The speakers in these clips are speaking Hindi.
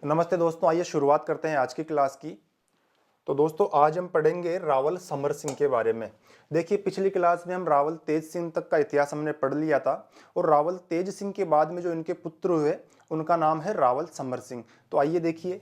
नमस्ते दोस्तों, आइए शुरुआत करते हैं आज की क्लास की। तो दोस्तों आज हम पढ़ेंगे रावल समर सिंह के बारे में। देखिए पिछली क्लास में हम रावल तेज सिंह तक का इतिहास हमने पढ़ लिया था और रावल तेज सिंह के बाद में जो इनके पुत्र हुए उनका नाम है रावल समर सिंह। तो आइए देखिए,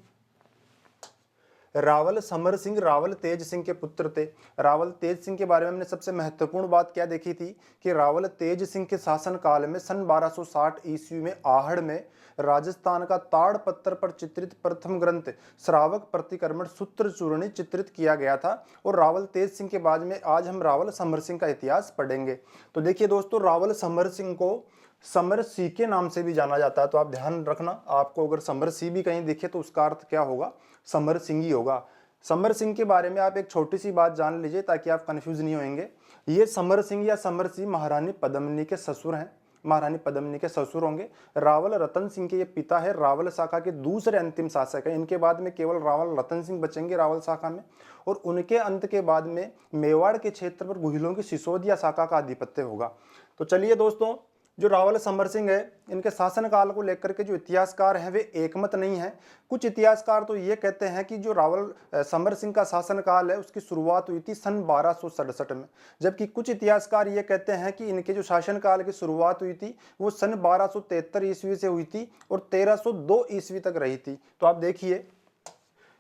रावल समर सिंह रावल तेज सिंह के पुत्र थे। रावल तेज सिंह के बारे में हमने सबसे महत्वपूर्ण बात क्या देखी थी कि रावल तेज सिंह के शासन काल में सन 1260 ईस्वी में आहड़ में राजस्थान का ताड़पत्र पर चित्रित प्रथम ग्रंथ श्रावक प्रतिक्रमण सूत्र चूर्णी चित्रित किया गया था। और रावल तेज सिंह के बाद में आज हम रावल समर सिंह का इतिहास पढ़ेंगे। तो देखिए दोस्तों, रावल समर सिंह को समर सिंह के नाम से भी जाना जाता है। तो आप ध्यान रखना, आपको अगर समर सिंह भी कहीं दिखे तो उसका अर्थ क्या होगा, समर सिंह ही होगा। समर सिंह के बारे में आप एक छोटी सी बात जान लीजिए ताकि आप कंफ्यूज नहीं होंगे। ये समर सिंह या समर सिंह महारानी पद्मिनी के ससुर हैं, महारानी पद्मिनी के ससुर होंगे। रावल रतन सिंह के ये पिता है, रावल शाखा के दूसरे अंतिम शासक है। इनके बाद में केवल रावल रतन सिंह बचेंगे रावल शाखा में, और उनके अंत के बाद में मेवाड़ के क्षेत्र पर गुहिलों की सिसोदिया शाखा का आधिपत्य होगा। तो चलिए दोस्तों, जो रावल समर सिंह है इनके शासन काल को लेकर के जो इतिहासकार हैं वे एकमत नहीं है। कुछ इतिहासकार तो ये कहते हैं कि जो रावल समर सिंह का शासन काल है उसकी शुरुआत हुई थी सन 1267 में, जबकि कुछ इतिहासकार ये कहते हैं कि इनके जो शासन काल की शुरुआत हुई थी वो सन 1273 ईस्वी से हुई थी और 1302 ईस्वी तक रही थी। तो आप देखिए,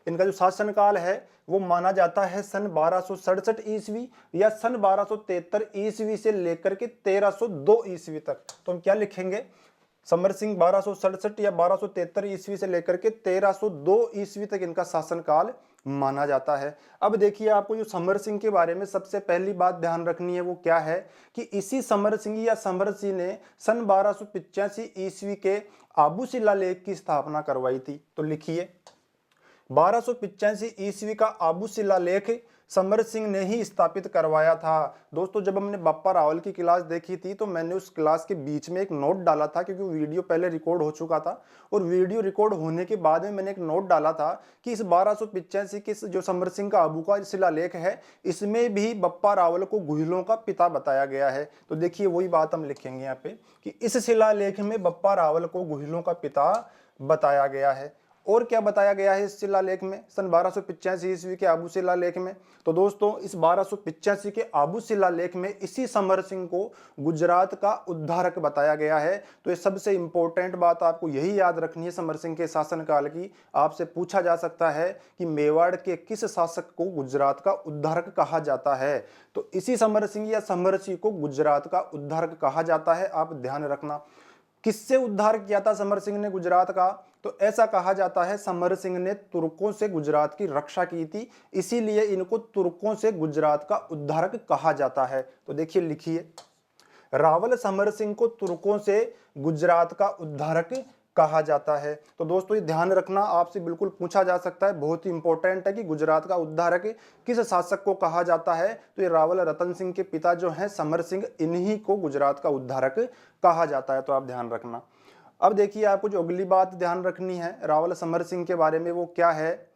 इनका जो शासनकाल है वो माना जाता है सन 1267 ईस्वी या सन 1273 ईस्वी से लेकर के 1302 ईस्वी तक। तो हम क्या लिखेंगे, समर सिंह 1267 या 1273 ईस्वी से लेकर के 1302 ईस्वी तक इनका शासनकाल माना जाता है। अब देखिए, आपको जो समर सिंह के बारे में सबसे पहली बात ध्यान रखनी है वो क्या है कि इसी समर सिंह या समर सिंह ने सन 1285 ईस्वी के आबू शिलालेख की स्थापना करवाई थी। तो लिखिए, 1285 ईस्वी का आबू शिलालेख समर सिंह ने ही स्थापित करवाया था। दोस्तों, जब हमने बप्पा रावल की क्लास देखी थी तो मैंने उस क्लास के बीच में एक नोट डाला था, क्योंकि वीडियो पहले रिकॉर्ड हो चुका था और वीडियो रिकॉर्ड होने के बाद में मैंने एक नोट डाला था कि इस 1285 के जो समर सिंह का आबू का शिलालेख है इसमें भी बप्पा रावल को गुहिलों का पिता बताया गया है। तो देखिए, वही बात हम लिखेंगे यहाँ पे कि इस शिलालेख में बप्पा रावल को गुहिलों का पिता बताया गया है। और क्या बताया गया है इस शिलालेख में, सन 1285 ईस्वी के आबू शिलालेख में? तो दोस्तों, इस 1285 के आबू शिलालेख में इसी समर सिंह को गुजरात का उद्धारक बताया गया है। तो ये सबसे इंपॉर्टेंट बात आपको यही याद रखनी है समर सिंह के शासनकाल की। आपसे पूछा जा सकता है कि मेवाड़ के किस शासक को गुजरात का उद्धारक कहा जाता है? तो इसी समर सिंह या समर सिंह को गुजरात का उद्धारक कहा जाता है। आप ध्यान रखना, किससे उद्धार किया था समर सिंह ने गुजरात का? तो ऐसा कहा जाता है समर सिंह ने तुर्कों से गुजरात की रक्षा की थी, इसीलिए इनको तुर्कों से गुजरात का उद्धारक कहा जाता है। तो देखिए, लिखिए, रावल समर सिंह को तुर्कों से गुजरात का उद्धारक कहा जाता है। तो दोस्तों, ये ध्यान रखना, आपसे बिल्कुल पूछा जा सकता है, बहुत ही इंपॉर्टेंट है कि गुजरात का उद्धारक किस शासक को कहा जाता है। तो ये रावल रतन सिंह के पिता जो हैं समर सिंह, इन्हीं को गुजरात का उद्धारक कहा जाता है। तो आप ध्यान रखना। अब देखिए, आपको जो अगली बात ध्यान रखनी है रावल समर सिंह के बारे में वो क्या है,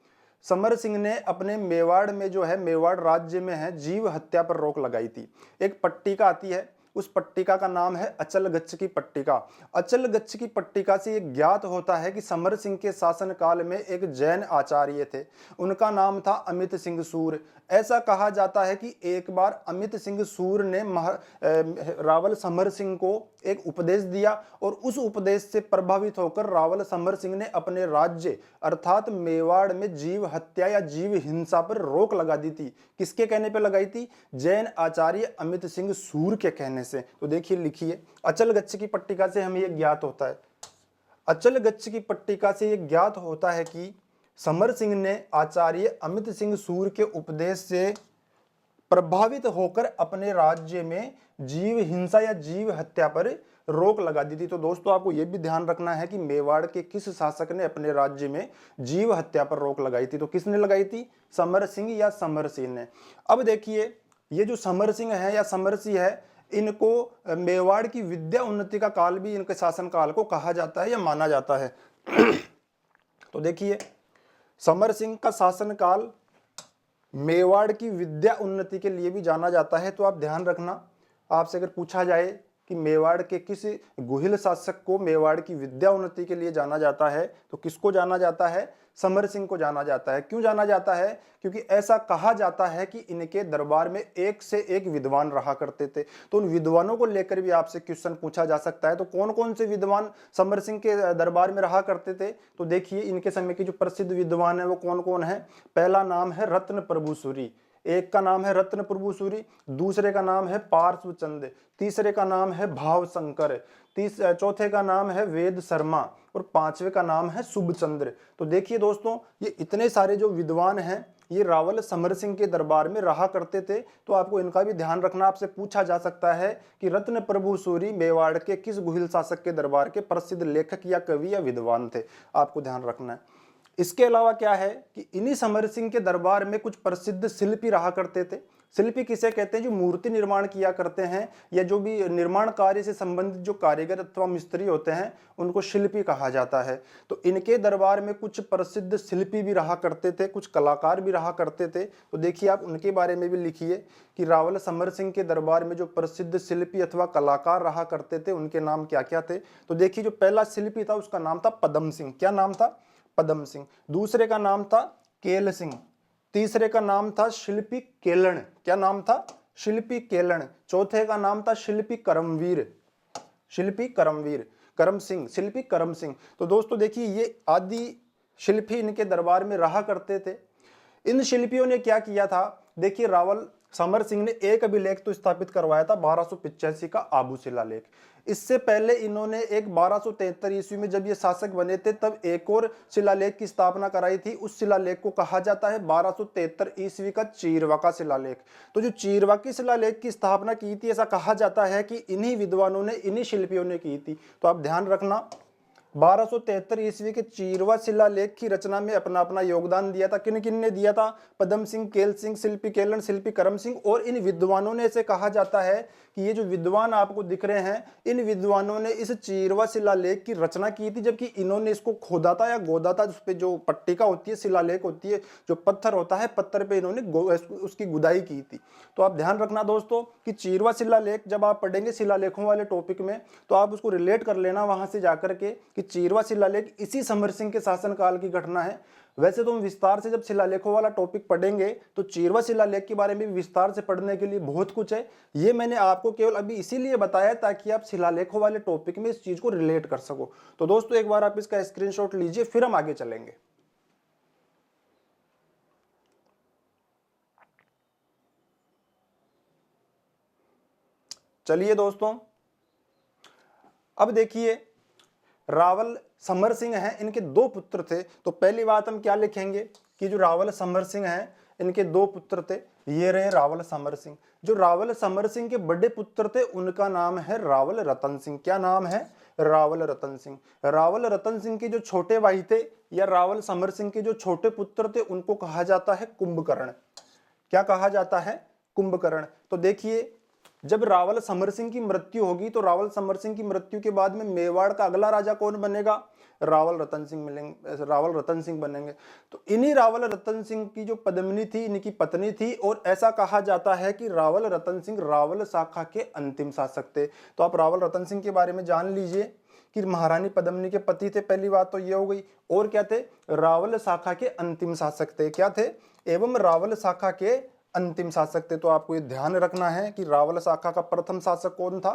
समर सिंह ने अपने मेवाड़ में जो है, मेवाड़ राज्य में है, जीव हत्या पर रोक लगाई थी। एक पट्टिका आती है, उस पट्टिका का नाम है अचल गच्छ की पट्टिका। अचल गच्छ की पट्टिका से ये ज्ञात होता है कि समर सिंह के शासन काल में एक जैन आचार्य थे, उनका नाम था अमित सिंह सूर। ऐसा कहा जाता है कि एक बार अमित सिंह सूर ने रावल समर सिंह को एक उपदेश दिया और उस उपदेश से प्रभावित होकर रावल समर सिंह ने अपने राज्य अर्थात मेवाड़ में जीव हत्या या जीव हिंसा पर रोक लगा दी थी। किसके कहने पर लगाई थी? जैन आचार्य अमित सिंह सूर के कहने से। तो देखिए, लिखिए, अचल गच्छ की पट्टिका से हमें यह ज्ञात होता है, अचल गच्छ की पट्टिका से यह ज्ञात होता है कि समर सिंह ने आचार्य अमित सिंह सूर के उपदेश से प्रभावित होकर अपने राज्य में जीव हिंसा या जीव हत्या पर रोक लगा दी थी। तो दोस्तों, आपको यह भी ध्यान रखना है कि मेवाड़ के किस शासक ने अपने राज्य में जीव हत्या पर रोक लगाई थी? तो किसने लगाई थी? समर सिंह या समर सिंह ने। अब देखिए, ये जो समर सिंह है या समर सिंह है, इनको मेवाड़ की विद्या उन्नति का काल भी इनके शासन काल को कहा जाता है या माना जाता है। तो देखिए, समर सिंह का शासन काल मेवाड़ की विद्या उन्नति के लिए भी जाना जाता है। तो आप ध्यान रखना, आपसे अगर पूछा जाए कि मेवाड़ के किस गुहिल शासक को मेवाड़ की विद्या उन्नति के लिए जाना जाता है, तो किसको जाना जाता है? समर सिंह को जाना जाता है। क्यों जाना जाता है? क्योंकि ऐसा कहा जाता है कि इनके दरबार में एक से एक विद्वान रहा करते थे। तो उन विद्वानों को लेकर भी आपसे क्वेश्चन पूछा जा सकता है। तो कौन कौन से विद्वान समर सिंह के दरबार में रहा करते थे? तो देखिए इनके समय के जो प्रसिद्ध विद्वान है वो कौन कौन है। पहला नाम है रत्न प्रभु सूरी, एक का नाम है रत्न प्रभु सूरी, दूसरे का नाम है पार्श्वचंद, तीसरे का नाम है भाव शंकर, चौथे का नाम है वेद शर्मा और पांचवे का नाम है शुभचंद्र। तो देखिए दोस्तों, ये इतने सारे जो विद्वान हैं ये रावल समर सिंह के दरबार में रहा करते थे। तो आपको इनका भी ध्यान रखना, आपसे पूछा जा सकता है कि रत्न प्रभु सूरी मेवाड़ के किस गुहिल शासक के दरबार के प्रसिद्ध लेखक या कवि या विद्वान थे, आपको ध्यान रखना है। इसके अलावा क्या है कि इन्हीं समर सिंह के दरबार में कुछ प्रसिद्ध शिल्पी रहा करते थे। शिल्पी किसे कहते हैं? जो मूर्ति निर्माण किया करते हैं या जो भी निर्माण कार्य से संबंधित जो कारीगर अथवा मिस्त्री होते हैं उनको शिल्पी कहा जाता है। तो इनके दरबार में कुछ प्रसिद्ध शिल्पी भी रहा करते थे, कुछ कलाकार भी रहा करते थे। तो देखिए आप उनके बारे में भी लिखिए कि रावल समर सिंह के दरबार में जो प्रसिद्ध शिल्पी अथवा कलाकार रहा करते थे उनके नाम क्या क्या थे। तो देखिए जो पहला शिल्पी था उसका नाम था पदम सिंह। क्या नाम था? पदम सिंह। दूसरे का नाम था केल सिंह, तीसरे का नाम था शिल्पी केलन। क्या नाम था? शिल्पी केलन। चौथे का नाम था शिल्पी करमवीर, शिल्पी करमवीर, करम सिंह, शिल्पी करम सिंह। तो दोस्तों देखिए ये आदि शिल्पी इनके दरबार में रहा करते थे। इन शिल्पियों ने क्या किया था? देखिए रावल समर सिंह ने एक अभिलेख तो स्थापित करवाया था 1285 का आबू शिलालेख। इससे पहले इन्होंने एक 1273 ईस्वी में जब ये शासक बने थे तब एक और शिलालेख की स्थापना कराई थी। उस शिलालेख को कहा जाता है 1273 ईस्वी का चीरवा का शिलालेख। तो जो चीरवा की शिलालेख की स्थापना की थी ऐसा कहा जाता है कि इन्हीं विद्वानों ने, इन्हीं शिल्पियों ने की थी। तो आप ध्यान रखना 1273 ईस्वी के चीरवा शिलालेख की रचना में अपना अपना योगदान दिया था। किन किन ने दिया था? पदम सिंह, केल सिंह, शिल्पी केलन, शिल्पी करम सिंह। और इन विद्वानों ने ऐसे कहा जाता है कि ये जो विद्वान आपको दिख रहे हैं इन विद्वानों ने इस चीरवा शिलालेख की रचना की थी, जबकि इन्होंने इसको खोदा था या गोदा था। उस पे जो पट्टिका होती है, शिलालेख होती है, जो पत्थर होता है, पत्थर पे इन्होंने उसकी गुदाई की थी। तो आप ध्यान रखना दोस्तों कि चीरवा शिलालेख जब आप पढ़ेंगे शिलालेखों वाले टॉपिक में तो आप उसको रिलेट कर लेना वहां से जाकर के कि चीरवा शिलालेख इसी समर सिंह के शासनकाल की घटना है। वैसे तो हम विस्तार से जब शिलालेखों वाला टॉपिक पढ़ेंगे तो चीरवा शिलालेख के बारे में विस्तार से पढ़ने के लिए बहुत कुछ है। ये मैंने आपको केवल अभी इसीलिए बताया ताकि आप शिलालेखों वाले टॉपिक में इस चीज को रिलेट कर सको। तो दोस्तों एक बार आप इसका स्क्रीनशॉट लीजिए, फिर हम आगे चलेंगे। चलिए दोस्तों, अब देखिए रावल समर सिंह हैं, इनके दो पुत्र थे। तो पहली बात हम क्या लिखेंगे कि जो रावल समर सिंह हैं इनके दो पुत्र थे। ये रहे रावल समर सिंह। जो रावल समर सिंह के बड़े पुत्र थे उनका नाम है रावल रतन सिंह। क्या नाम है? रावल रतन सिंह। रावल रतन सिंह के जो छोटे भाई थे या रावल समर सिंह के जो छोटे पुत्र थे उनको कहा जाता है कुंभकर्ण। क्या कहा जाता है? कुंभकर्ण। तो देखिए जब रावल समर सिंह की मृत्यु होगी तो रावल समर सिंह की मृत्यु के बाद में मेवाड़ का अगला राजा कौन बनेगा? रावल रतन सिंह मिलेंगे, रावल रतन सिंह बनेंगे। तो इन्हीं रावल रतन सिंह की जो पद्मिनी थी इनकी पत्नी थी और ऐसा कहा जाता है कि रावल रतन सिंह रावल शाखा के अंतिम शासक थे। तो आप रावल रतन सिंह के बारे में जान लीजिए कि महारानी पद्मिनी के पति थे, पहली बात तो ये हो गई। और क्या थे? रावल शाखा के अंतिम शासक थे। क्या थे? एवं रावल शाखा के अंतिम शासक थे। तो आपको ये ध्यान रखना है कि रावल शाखा का प्रथम शासक कौन था?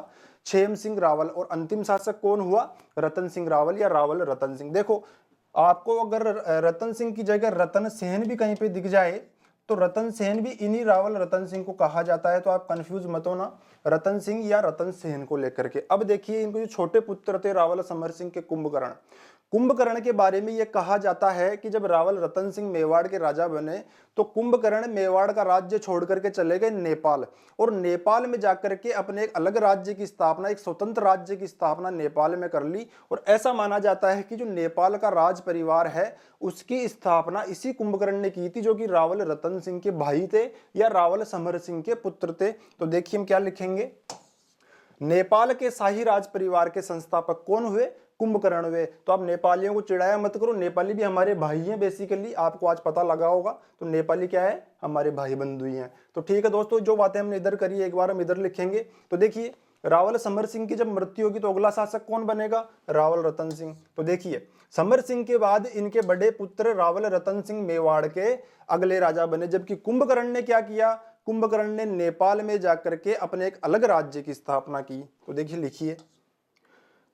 क्षेम सिंह रावल। और अंतिम शासक कौन हुआ? रतन सिंह रावल या रावल रतन सिंह। देखो आपको अगर रतन सिंह की जगह रतन सेन भी कहीं पे दिख जाए तो रतन सेन भी इन्हीं रावल रतन सिंह को कहा जाता है। तो आप कंफ्यूज मत होना रतन सिंह या रतन सेन को लेकर के। अब देखिए इनको जो छोटे पुत्र थे रावल समर सिंह के कुंभकर्ण, कुंभकर्ण के बारे में यह कहा जाता है कि जब रावल रतन सिंह मेवाड़ के राजा बने तो कुंभकर्ण मेवाड़ का राज्य छोड़ करके चले गए नेपाल और नेपाल में जाकर के अपने एक अलग राज्य की स्थापना, एक स्वतंत्र राज्य की स्थापना नेपाल में कर ली। और ऐसा माना जाता है कि जो नेपाल का राज परिवार है उसकी स्थापना इसी कुंभकर्ण ने की थी, जो कि रावल रतन सिंह के भाई थे या रावल समर सिंह के पुत्र थे। तो देखिए हम क्या लिखेंगे, नेपाल के शाही राज परिवार के संस्थापक कौन हुए? कुंभकर्ण हुए। तो आप नेपालियों को चिढ़ाया मत करो, नेपाली भी हमारे भाई हैं बेसिकली, आपको आज पता लगा होगा। तो नेपाली क्या है? हमारे भाई बंधु ही हैं। तो ठीक है दोस्तों, जो बातें हमने इधर करी एक बार हम इधर लिखेंगे। तो देखिए रावल समर सिंह की जब मृत्यु होगी तो अगला शासक कौन बनेगा? रावल रतन सिंह। तो देखिए समर सिंह के बाद इनके बड़े पुत्र रावल रतन सिंह मेवाड़ के अगले राजा बने। जबकि कुंभकर्ण ने क्या किया? कुंभकर्ण ने नेपाल में जाकर के अपने एक अलग राज्य की स्थापना की। तो देखिए लिखिए,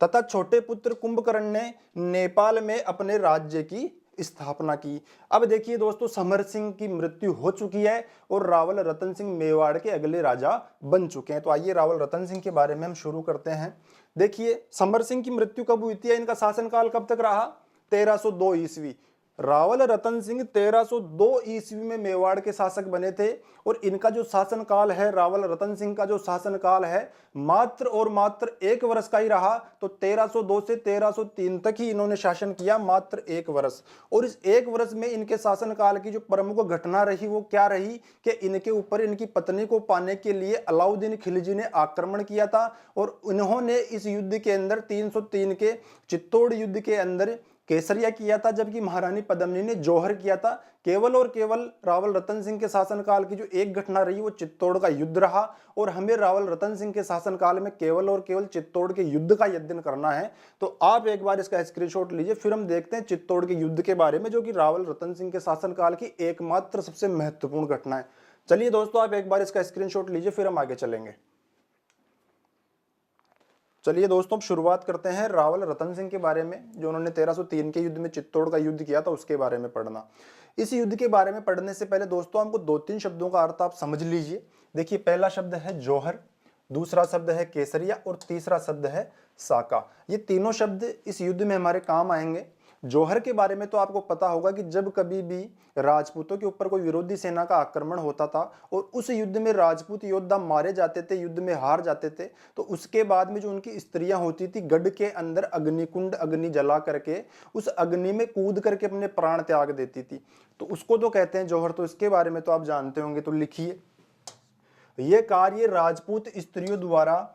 तथा छोटे पुत्र कुंभकर्ण ने नेपाल में अपने राज्य की स्थापना की। अब देखिए दोस्तों, समर सिंह की मृत्यु हो चुकी है और रावल रतन सिंह मेवाड़ के अगले राजा बन चुके हैं। तो आइए रावल रतन सिंह के बारे में हम शुरू करते हैं। देखिए समर सिंह की मृत्यु कब हुई थी, इनका शासनकाल कब तक रहा? 1302 ईस्वी। रावल रतन सिंह 1302 ईस्वी में मेवाड़ के शासक बने थे और इनका जो शासनकाल है, रावल रतन सिंह का जो शासनकाल है, मात्र और मात्र 1 वर्ष का ही रहा। तो 1302 से 1303 तक ही इन्होंने शासन किया, मात्र 1 वर्ष। और इस 1 वर्ष में इनके शासनकाल की जो प्रमुख घटना रही वो क्या रही कि इनके ऊपर इनकी पत्नी को पाने के लिए अलाउद्दीन खिलजी ने आक्रमण किया था और इन्होंने इस युद्ध के अंदर 303 के चित्तौड़ युद्ध के अंदर केसरिया किया था, जबकि महारानी पद्मिनी ने जौहर किया था। केवल और केवल रावल रतन सिंह के शासनकाल की जो एक घटना रही वो चित्तौड़ का युद्ध रहा और हमें रावल रतन सिंह के शासनकाल में केवल और केवल चित्तौड़ के युद्ध का अध्ययन करना है। तो आप एक बार इसका स्क्रीनशॉट लीजिए, फिर हम देखते हैं चित्तौड़ के युद्ध के बारे में, जो कि रावल रतन सिंह के शासनकाल की एकमात्र सबसे महत्वपूर्ण घटना है। चलिए दोस्तों, आप एक बार इसका स्क्रीनशॉट लीजिए, फिर हम आगे चलेंगे। चलिए दोस्तों, अब शुरुआत करते हैं रावल रतन सिंह के बारे में, जो उन्होंने 1303 के युद्ध में चित्तौड़ का युद्ध किया था, उसके बारे में पढ़ना। इस युद्ध के बारे में पढ़ने से पहले दोस्तों हमको 2-3 शब्दों का अर्थ आप समझ लीजिए। देखिए, पहला शब्द है जौहर, दूसरा शब्द है केसरिया और तीसरा शब्द है साका। ये तीनों शब्द इस युद्ध में हमारे काम आएंगे। जौहर के बारे में तो आपको पता होगा कि जब कभी भी राजपूतों के ऊपर कोई विरोधी सेना का आक्रमण होता था और उस युद्ध में राजपूत योद्धा मारे जाते थे, युद्ध में हार जाते थे, तो उसके बाद में जो उनकी स्त्रियां होती थी, गढ़ के अंदर अग्निकुंड अग्नि जला करके उस अग्नि में कूद करके अपने प्राण त्याग देती थी। तो उसको तो कहते हैं जौहर। तो इसके बारे में तो आप जानते होंगे। तो लिखिए, यह कार्य राजपूत स्त्रियों द्वारा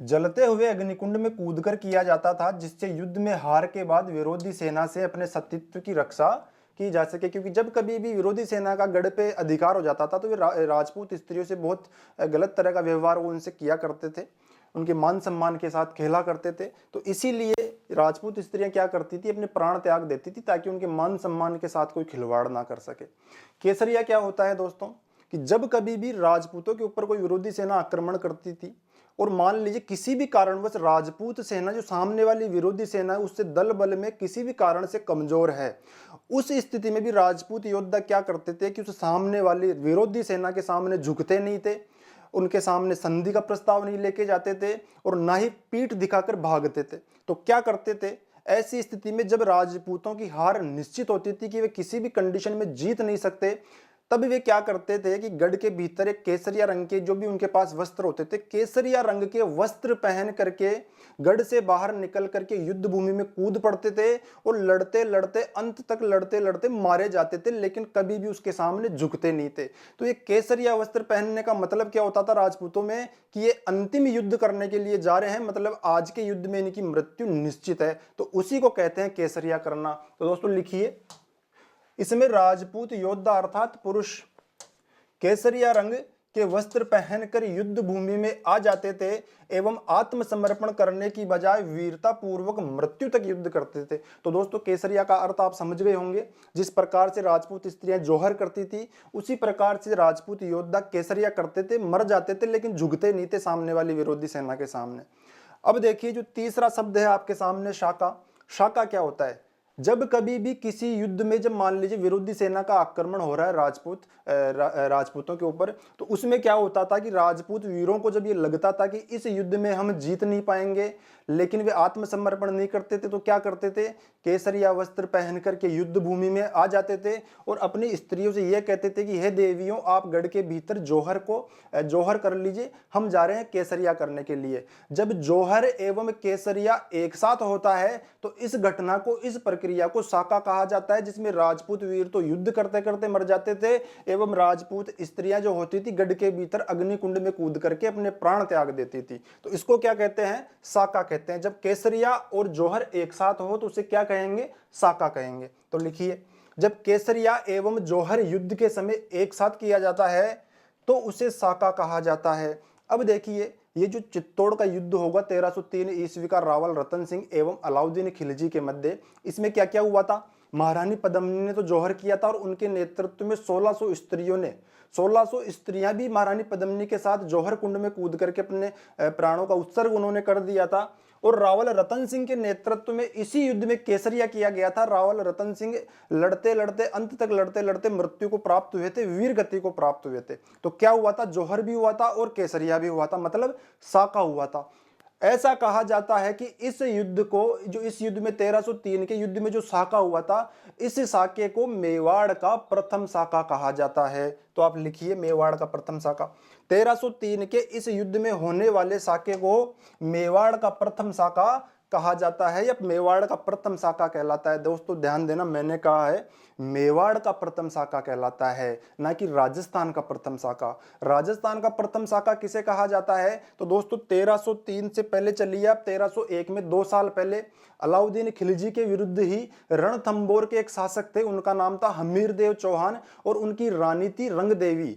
जलते हुए अग्निकुंड में कूदकर किया जाता था, जिससे युद्ध में हार के बाद विरोधी सेना से अपने सतीत्व की रक्षा की जा सके। क्योंकि जब कभी भी विरोधी सेना का गढ़ पे अधिकार हो जाता था तो वे राजपूत स्त्रियों से बहुत गलत तरह का व्यवहार वो उनसे किया करते थे, उनके मान सम्मान के साथ खेला करते थे। तो इसीलिए राजपूत स्त्रियां क्या करती थी, अपने प्राण त्याग देती थी ताकि उनके मान सम्मान के साथ कोई खिलवाड़ ना कर सके। केसरिया क्या होता है दोस्तों, कि जब कभी भी राजपूतों के ऊपर कोई विरोधी सेना आक्रमण करती थी और मान लीजिए किसी भी कारणवश राजपूत सेना, जो सामने वाली विरोधी सेना है, उससे दल बल में किसी भी कारण से कमजोर है, उस स्थिति में भी राजपूत योद्धा क्या करते थे कि उस सामने वाली विरोधी सेना के सामने झुकते नहीं थे, उनके सामने संधि का प्रस्ताव नहीं लेके जाते थे और ना ही पीठ दिखाकर भागते थे। तो क्या करते थे, ऐसी स्थिति में जब राजपूतों की हार निश्चित होती थी कि वे किसी भी कंडीशन में जीत नहीं सकते, तब वे क्या करते थे कि गढ़ के भीतर एक केसरिया रंग के जो भी उनके पास वस्त्र होते थे, केसरिया रंग के वस्त्र पहन करके गढ़ से बाहर निकल करके युद्ध भूमि में कूद पड़ते थे और लड़ते लड़ते अंत तक लड़ते लड़ते मारे जाते थे, लेकिन कभी भी उसके सामने झुकते नहीं थे। तो ये केसरिया वस्त्र पहनने का मतलब क्या होता था राजपूतों में, कि ये अंतिम युद्ध करने के लिए जा रहे हैं, मतलब आज के युद्ध में इनकी मृत्यु निश्चित है। तो उसी को कहते हैं केसरिया करना। तो दोस्तों लिखिए, इसमें राजपूत योद्धा अर्थात पुरुष केसरिया रंग के वस्त्र पहनकर युद्ध भूमि में आ जाते थे एवं आत्मसमर्पण करने की बजाय वीरता पूर्वक मृत्यु तक युद्ध करते थे। तो दोस्तों केसरिया का अर्थ आप समझ गए होंगे। जिस प्रकार से राजपूत स्त्रियां जौहर करती थी, उसी प्रकार से राजपूत योद्धा केसरिया करते थे, मर जाते थे लेकिन झुकते नहीं थे सामने वाली विरोधी सेना के सामने। अब देखिए, जो तीसरा शब्द है आपके सामने, शाका। शाका क्या होता है, जब कभी भी किसी युद्ध में, जब मान लीजिए विरोधी सेना का आक्रमण हो रहा है राजपूतों के ऊपर, तो उसमें क्या होता था कि राजपूत वीरों को जब ये लगता था कि इस युद्ध में हम जीत नहीं पाएंगे, लेकिन वे आत्मसमर्पण नहीं करते थे, तो क्या करते थे, केसरिया वस्त्र पहन करके युद्ध भूमि में आ जाते थे और अपनी स्त्रियों से यह कहते थे कि हे देवियों, आप गढ़ के भीतर जौहर कर लीजिए, हम जा रहे हैं केसरिया करने के लिए। जब जौहर एवं केसरिया एक साथ होता है तो इस घटना को, इस प्रक्रिया को साका कहा जाता है, जिसमें राजपूत वीर तो युद्ध करते करते मर जाते थे एवं राजपूत स्त्रियां जो होती थी गढ़ के भीतर अग्निकुंड में कूद करके अपने प्राण त्याग देती थी। तो इसको क्या कहते हैं, साका कहते हैं। जब केसरिया और जौहर एक साथ हो तो उसे क्या कहेंगे, साका कहेंगे। तो लिखिए, जब केसरिया एवं जौहर युद्ध के समय एक साथ किया जाता है तो उसे साका कहा जाता है। अब देखिए, ये जो चित्तौड़ का युद्ध होगा 1303 ईस्वी का रावल रतन सिंह एवं अलाउद्दीन खिलजी के मध्य, इसमें क्या क्या हुआ था? महारानी पद्मिनी ने तो जौहर किया था और उनके नेतृत्व में 1600 स्त्रियों ने, 1600 स्त्रियां भी महारानी पद्मिनी के साथ जौहर कुंड में कूद करके अपने प्राणों का उत्सर्ग उन्होंने कर दिया था। और रावल रतन सिंह के नेतृत्व में इसी युद्ध में केसरिया किया गया था। रावल रतन सिंह लड़ते लड़ते अंत तक लड़ते लड़ते मृत्यु को प्राप्त हुए थे, वीर गति को प्राप्त हुए थे। तो क्या हुआ था? जौहर भी हुआ था और केसरिया भी हुआ था, मतलब साका हुआ था। ऐसा कहा जाता है कि इस युद्ध को, जो इस युद्ध में 1303 के युद्ध में जो साका हुआ था, इस साके को मेवाड़ का प्रथम साका कहा जाता है। तो आप लिखिए मेवाड़ का प्रथम साका। 1303 के इस युद्ध में होने वाले साके को मेवाड़ का प्रथम साका कहा जाता है या मेवाड़ का प्रथम साका कहलाता है। दोस्तों ध्यान देना, मैंने कहा है मेवाड़ का प्रथम साका कहलाता है, ना कि राजस्थान का प्रथम साका। राजस्थान का प्रथम साका किसे कहा जाता है? तो दोस्तों 1303 से पहले चलिए आप 1301 में 2 साल पहले अलाउद्दीन खिलजी के विरुद्ध ही रणथंबोर के एक शासक थे, उनका नाम था हमीरदेव चौहान और उनकी रानी थी रंगदेवी।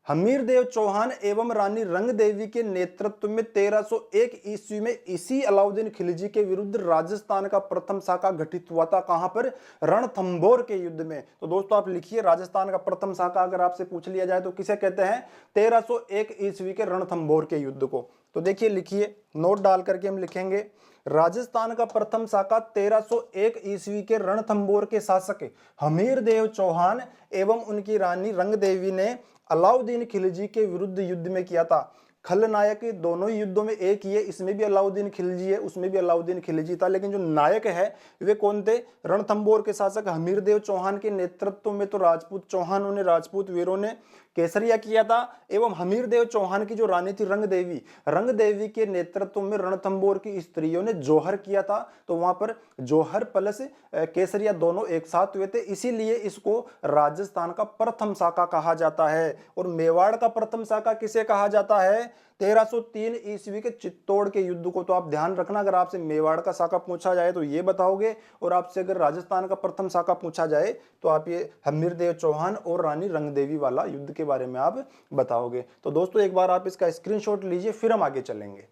हमीरदेव चौहान एवं रानी रंगदेवी के नेतृत्व में 1301 ईस्वी में इसी अलाउद्दीन खिलजी के विरुद्ध राजस्थान का प्रथम साका गठित हुआ था। कहां पर? रणथंबोर के युद्ध में। तो दोस्तों आप लिखिए, राजस्थान का प्रथम साका अगर आपसे पूछ लिया जाए तो किसे कहते हैं? 1301 ईस्वी के रणथंबोर के युद्ध को। तो देखिए, लिखिए, नोट डाल करके हम लिखेंगे, राजस्थान का प्रथम साका 1301 ईस्वी के रणथंबोर के शासक हमीरदेव चौहान एवं उनकी रानी रंगदेवी ने अलाउद्दीन खिलजी के विरुद्ध युद्ध में किया था। खलनायक दोनों ही युद्धों में एक ही है, इसमें भी अलाउद्दीन खिलजी है, उसमें भी अलाउद्दीन खिलजी था, लेकिन जो नायक है वे कौन थे? रणथंबोर के शासक हमीरदेव चौहान के नेतृत्व में तो राजपूत चौहानों ने, राजपूत वीरों ने केसरिया किया था एवं हमीरदेव चौहान की जो रानी थी रंगदेवी, रंगदेवी के नेतृत्व में रणथंबोर की स्त्रियों ने जौहर किया था। तो वहां पर जौहर प्लस केसरिया दोनों एक साथ हुए थे, इसीलिए इसको राजस्थान का प्रथम साका कहा जाता है। और मेवाड़ का प्रथम साका किसे कहा जाता है? 1303 ईस्वी के चित्तौड़ के युद्ध को। तो आप ध्यान रखना, अगर आपसे मेवाड़ का साका पूछा जाए तो ये बताओगे, और आपसे अगर राजस्थान का प्रथम साका पूछा जाए तो आप ये हमीरदेव चौहान और रानी रंगदेवी वाला युद्ध के बारे में आप बताओगे। तो दोस्तों एक बार आप इसका स्क्रीनशॉट लीजिए, फिर हम आगे चलेंगे।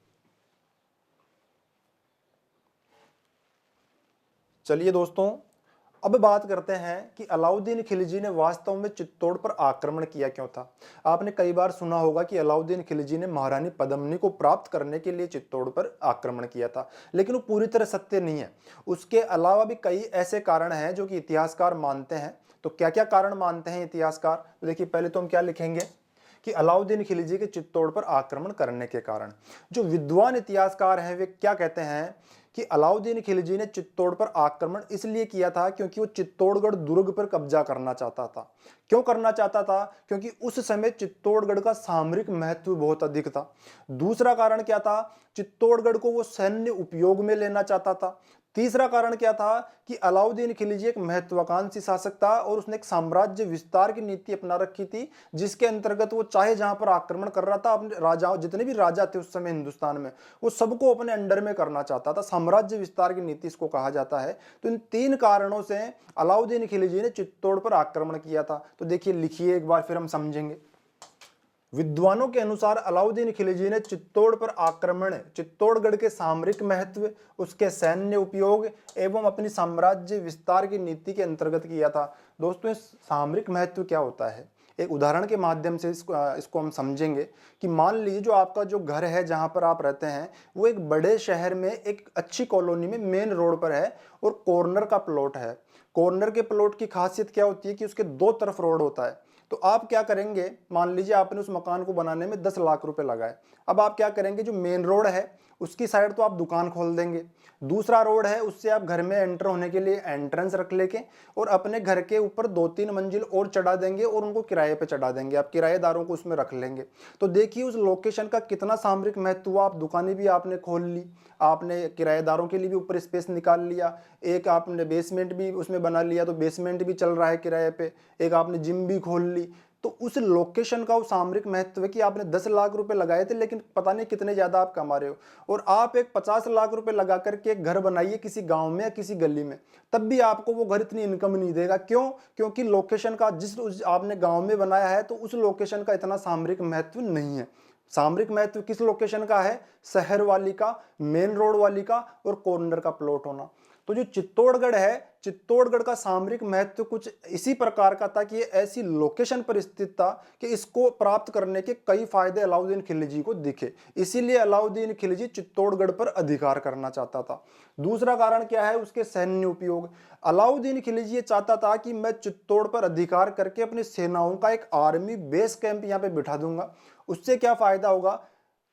चलिए दोस्तों, अब बात करते हैं कि अलाउद्दीन खिलजी ने वास्तव में चित्तौड़ पर आक्रमण किया क्यों था। आपने कई बार सुना होगा कि अलाउद्दीन खिलजी ने महारानी पद्मिनी को प्राप्त करने के लिए चित्तौड़ पर आक्रमण किया था, लेकिन वो पूरी तरह सत्य नहीं है। उसके अलावा भी कई ऐसे कारण हैं जो कि इतिहासकार मानते हैं। तो क्या क्या कारण मानते हैं इतिहासकार? तो देखिए, पहले तो हम क्या लिखेंगे कि अलाउद्दीन खिलजी के चित्तौड़ पर आक्रमण करने के कारण। जो विद्वान इतिहासकार हैं वे क्या कहते हैं कि अलाउद्दीन खिलजी ने चित्तौड़ पर आक्रमण इसलिए किया था क्योंकि वो चित्तौड़गढ़ दुर्ग पर कब्जा करना चाहता था। क्यों करना चाहता था? क्योंकि उस समय चित्तौड़गढ़ का सामरिक महत्व बहुत अधिक था। दूसरा कारण क्या था? चित्तौड़गढ़ को वो सैन्य उपयोग में लेना चाहता था। तीसरा कारण क्या था कि अलाउद्दीन खिलजी एक महत्वाकांक्षी शासक था और उसने एक साम्राज्य विस्तार की नीति अपना रखी थी, जिसके अंतर्गत वो चाहे जहां पर आक्रमण कर रहा था, अपने राजाओं, जितने भी राजा थे उस समय हिंदुस्तान में, वो सबको अपने अंडर में करना चाहता था। साम्राज्य विस्तार की नीति इसको कहा जाता है। तो इन 3 कारणों से अलाउद्दीन खिलजी ने चित्तौड़ पर आक्रमण किया था। तो देखिए, लिखिए एक बार, फिर हम समझेंगे। विद्वानों के अनुसार अलाउद्दीन खिलजी ने चित्तौड़ पर आक्रमण चित्तौड़गढ़ के सामरिक महत्व, उसके सैन्य उपयोग एवं अपनी साम्राज्य विस्तार की नीति के अंतर्गत किया था। दोस्तों, इस सामरिक महत्व क्या होता है? एक उदाहरण के माध्यम से इसको हम समझेंगे कि मान लीजिए जो आपका जो घर है जहां पर आप रहते हैं वो एक बड़े शहर में एक अच्छी कॉलोनी में मेन रोड पर है और कॉर्नर का प्लॉट है। कॉर्नर के प्लॉट की खासियत क्या होती है कि उसके 2 तरफ रोड होता है। तो आप क्या करेंगे, मान लीजिए आपने उस मकान को बनाने में 10 लाख रुपए लगाए। अब आप क्या करेंगे, जो मेन रोड है उसकी साइड तो आप दुकान खोल देंगे, दूसरा रोड है उससे आप घर में एंटर होने के लिए एंट्रेंस रख लेके और अपने घर के ऊपर 2-3 मंजिल और चढ़ा देंगे और उनको किराए पे चढ़ा देंगे, आप किराएदारों को उसमें रख लेंगे। तो देखिए उस लोकेशन का कितना सामरिक महत्व हुआ। आप दुकानें भी आपने खोल ली, आपने किराएदारों के लिए भी ऊपर स्पेस निकाल लिया, एक आपने बेसमेंट भी उसमें बना लिया, तो बेसमेंट भी चल रहा है किराए पे, एक आपने जिम भी खोल ली। तो उस लोकेशन का वो सामरिक महत्व है कि आपने 10 लाख रुपए लगाए थे लेकिन पता नहीं कितने ज्यादा आप कमा रहे हो। और आप एक 50 लाख रुपए लगा करके एक घर बनाइए किसी गांव में या किसी गली में, तब भी आपको वो घर इतनी इनकम नहीं देगा। क्यों? क्योंकि लोकेशन का जिस आपने गांव में बनाया है तो उस लोकेशन का इतना सामरिक महत्व नहीं है। सामरिक महत्व किस लोकेशन का है? शहर वाली का, मेन रोड वाली का और कॉर्नर का प्लॉट होना। तो जो चित्तौड़गढ़ है, चित्तौड़गढ़ का सामरिक महत्व कुछ इसी प्रकार का था कि ये ऐसी लोकेशन पर स्थित था कि इसको प्राप्त करने के कई फायदे अलाउद्दीन खिलजी को दिखे, इसीलिए अलाउद्दीन खिलजी चित्तौड़गढ़ पर अधिकार करना चाहता था। दूसरा कारण क्या है? उसके सैन्य उपयोग। अलाउद्दीन खिलजी ये चाहता था कि मैं चित्तौड़ पर अधिकार करके अपनी सेनाओं का एक आर्मी बेस कैंप यहाँ पे बिठा दूंगा। उससे क्या फायदा होगा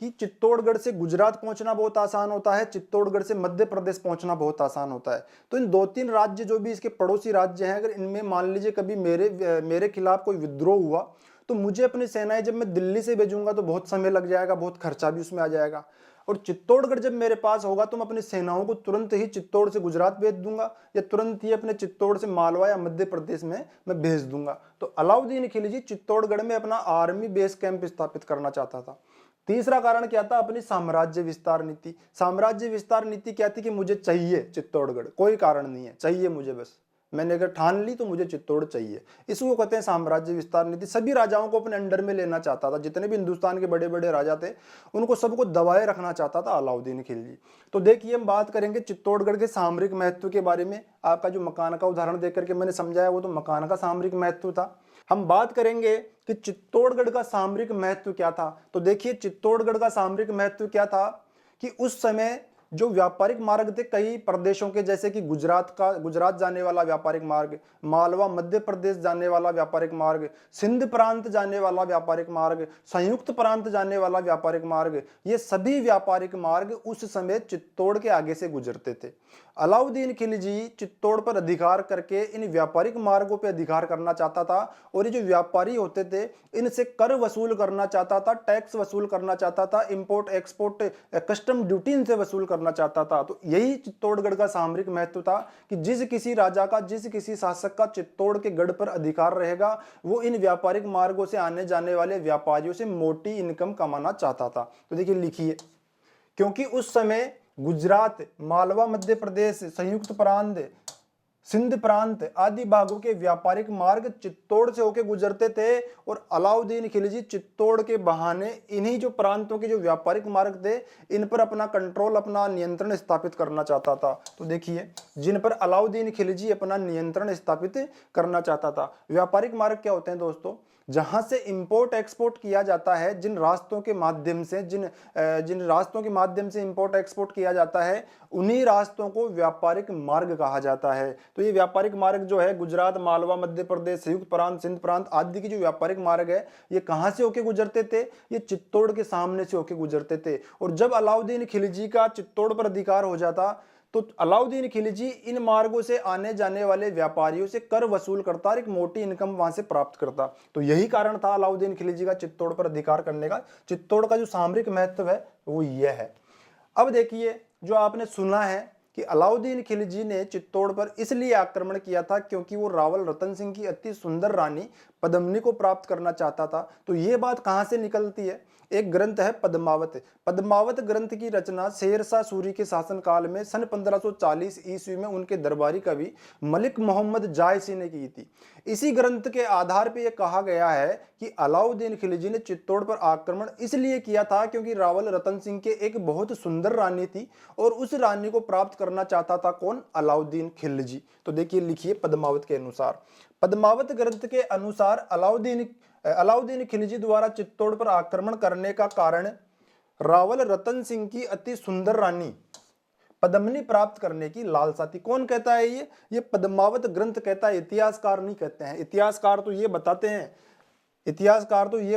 कि चित्तौड़गढ़ से गुजरात पहुंचना बहुत आसान होता है, चित्तौड़गढ़ से मध्य प्रदेश पहुंचना बहुत आसान होता है। तो इन 2-3 राज्य जो भी इसके पड़ोसी राज्य हैं, अगर इनमें मान लीजिए कभी मेरे खिलाफ कोई विद्रोह हुआ तो मुझे अपनी सेनाएं जब मैं दिल्ली से भेजूंगा तो बहुत समय लग जाएगा, बहुत खर्चा भी उसमें आ जाएगा। और चित्तौड़गढ़ जब मेरे पास होगा तो मैं अपनी सेनाओं को तुरंत ही चित्तौड़ से गुजरात भेज दूंगा या तुरंत ही अपने चित्तौड़ से मालवा या मध्य प्रदेश में मैं भेज दूंगा। तो अलाउद्दीन खिलजी चित्तौड़गढ़ में अपना आर्मी बेस कैंप स्थापित करना चाहता था। तीसरा कारण क्या था? अपनी साम्राज्य विस्तार नीति। साम्राज्य विस्तार नीति क्या थी कि मुझे चाहिए चित्तौड़गढ़, कोई कारण नहीं है, चाहिए मुझे, बस मैंने अगर ठान ली तो मुझे चित्तौड़ चाहिए। इसको कहते हैं साम्राज्य विस्तार नीति। सभी राजाओं को अपने अंडर में लेना चाहता था, जितने भी हिंदुस्तान के बड़े बड़े राजा थे उनको सबको दबाए रखना चाहता था अलाउद्दीन खिलजी। तो देखिए हम बात करेंगे चित्तौड़गढ़ के सामरिक महत्व के बारे में। आपका जो मकान का उदाहरण देकर के मैंने समझाया वो तो मकान का सामरिक महत्व था। हम बात करेंगे कि चित्तौड़गढ़ का सामरिक महत्व क्या था। तो देखिए चित्तौड़गढ़ का सामरिक महत्व क्या था कि उस समय जो व्यापारिक मार्ग थे कई प्रदेशों के, जैसे कि गुजरात जाने वाला व्यापारिक मार्ग, मालवा मध्य प्रदेश जाने वाला व्यापारिक मार्ग, सिंध प्रांत जाने वाला व्यापारिक मार्ग, संयुक्त प्रांत जाने वाला व्यापारिक मार्ग, ये सभी व्यापारिक मार्ग उस समय चित्तौड़ के आगे से गुजरते थे। अलाउद्दीन खिलजी चित्तौड़ पर अधिकार करके इन व्यापारिक मार्गों पर अधिकार करना चाहता था और ये जो व्यापारी होते थे इनसे कर वसूल करना चाहता था, टैक्स वसूल करना चाहता था, इंपोर्ट एक्सपोर्ट कस्टम ड्यूटी इनसे वसूल करना चाहता था। तो यही चित्तौड़गढ़ का सामरिक महत्व था कि जिस किसी राजा का, जिस किसी शासक का चित्तौड़ के गढ़ पर अधिकार रहेगा वो इन व्यापारिक मार्गों से आने जाने वाले व्यापारियों से मोटी इनकम कमाना चाहता था। तो देखिए लिखिए, क्योंकि उस समय गुजरात, मालवा मध्य प्रदेश, संयुक्त प्रांत, सिंध प्रांत आदि भागों के व्यापारिक मार्ग चित्तौड़ से होकर गुजरते थे और अलाउद्दीन खिलजी चित्तौड़ के बहाने इन्हीं जो प्रांतों के जो व्यापारिक मार्ग थे इन पर अपना कंट्रोल, अपना नियंत्रण स्थापित करना चाहता था। तो देखिए जिन पर अलाउद्दीन खिलजी अपना नियंत्रण स्थापित करना चाहता था। व्यापारिक मार्ग क्या होते हैं दोस्तों? जहां से इंपोर्ट एक्सपोर्ट किया जाता है, जिन रास्तों के माध्यम से जिन रास्तों के माध्यम से इंपोर्ट एक्सपोर्ट किया जाता है उन्हीं रास्तों को व्यापारिक मार्ग कहा जाता है। तो ये व्यापारिक मार्ग जो है गुजरात, मालवा मध्य प्रदेश, संयुक्त प्रांत, सिंध प्रांत आदि की जो व्यापारिक मार्ग है ये कहां से होके गुजरते थे? ये चित्तौड़ के सामने से होके गुजरते थे। और जब अलाउद्दीन खिलजी का चित्तौड़ पर अधिकार हो जाता तो अलाउद्दीन खिलजी इन मार्गों से आने जाने वाले व्यापारियों से कर वसूल करता और एक मोटी इनकम वहां से प्राप्त करता। तो यही कारण था अलाउद्दीन खिलजी का चित्तौड़ पर अधिकार करने का। चित्तौड़ का जो सामरिक महत्व है वो यह है। अब देखिए जो आपने सुना है कि अलाउद्दीन खिलजी ने चित्तौड़ पर इसलिए आक्रमण किया था क्योंकि वो रावल रतन सिंह की अति सुंदर रानी पद्मिनी को प्राप्त करना चाहता था। तो ये बात कहां से निकलती है? एक ग्रंथ है पद्मावत। पद्मावत ग्रंथ की रचना शेरशाह सूरी के शासनकाल में सन 1540 ईस्वी में उनके दरबारी कवि मलिक मोहम्मद जायसी ने की थी। इसी ग्रंथ के आधार पर यह कहा गया है कि अलाउद्दीन खिलजी ने चित्तौड़ पर आक्रमण इसलिए किया था क्योंकि रावल रतन सिंह के एक बहुत सुंदर रानी थी और उस रानी को प्राप्त करना चाहता था कौन? अलाउद्दीन खिलजी। तो देखिए लिखिए पद्मावत के अनुसार, पद्मावत ग्रंथ के अनुसार अलाउद्दीन खिलजी द्वारा चित्तौड़ पर आक्रमण करने का कारण रावल रतन सिंह की अति सुंदर रानी पद्मिनी प्राप्त करने की लालसा थी। कौन कहता है ये पद्मावत ग्रंथ कहता है, इतिहासकार नहीं कहते हैं। इतिहासकार तो ये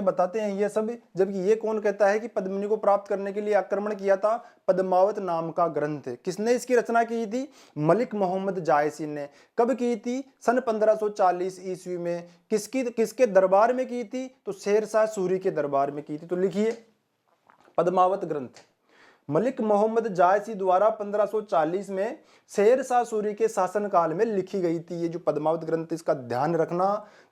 बताते हैं ये सब, जबकि ये कौन कहता है कि पद्मिनी को प्राप्त करने के लिए आक्रमण किया था? पद्मावत नाम का ग्रंथ है। किसने इसकी रचना की थी? मलिक मोहम्मद जायसी ने। कब की थी? सन 1540 ईस्वी में। किसके दरबार में की थी? तो शेरशाह सूरी के दरबार में की थी। तो लिखिए पद्मावत ग्रंथ मलिक मोहम्मद जायसी द्वारा 1540 में शेरशाह सूरी के शासनकाल में लिखी गई थी। ये जो पद्मावत ग्रंथ, इसका ध्यान रखना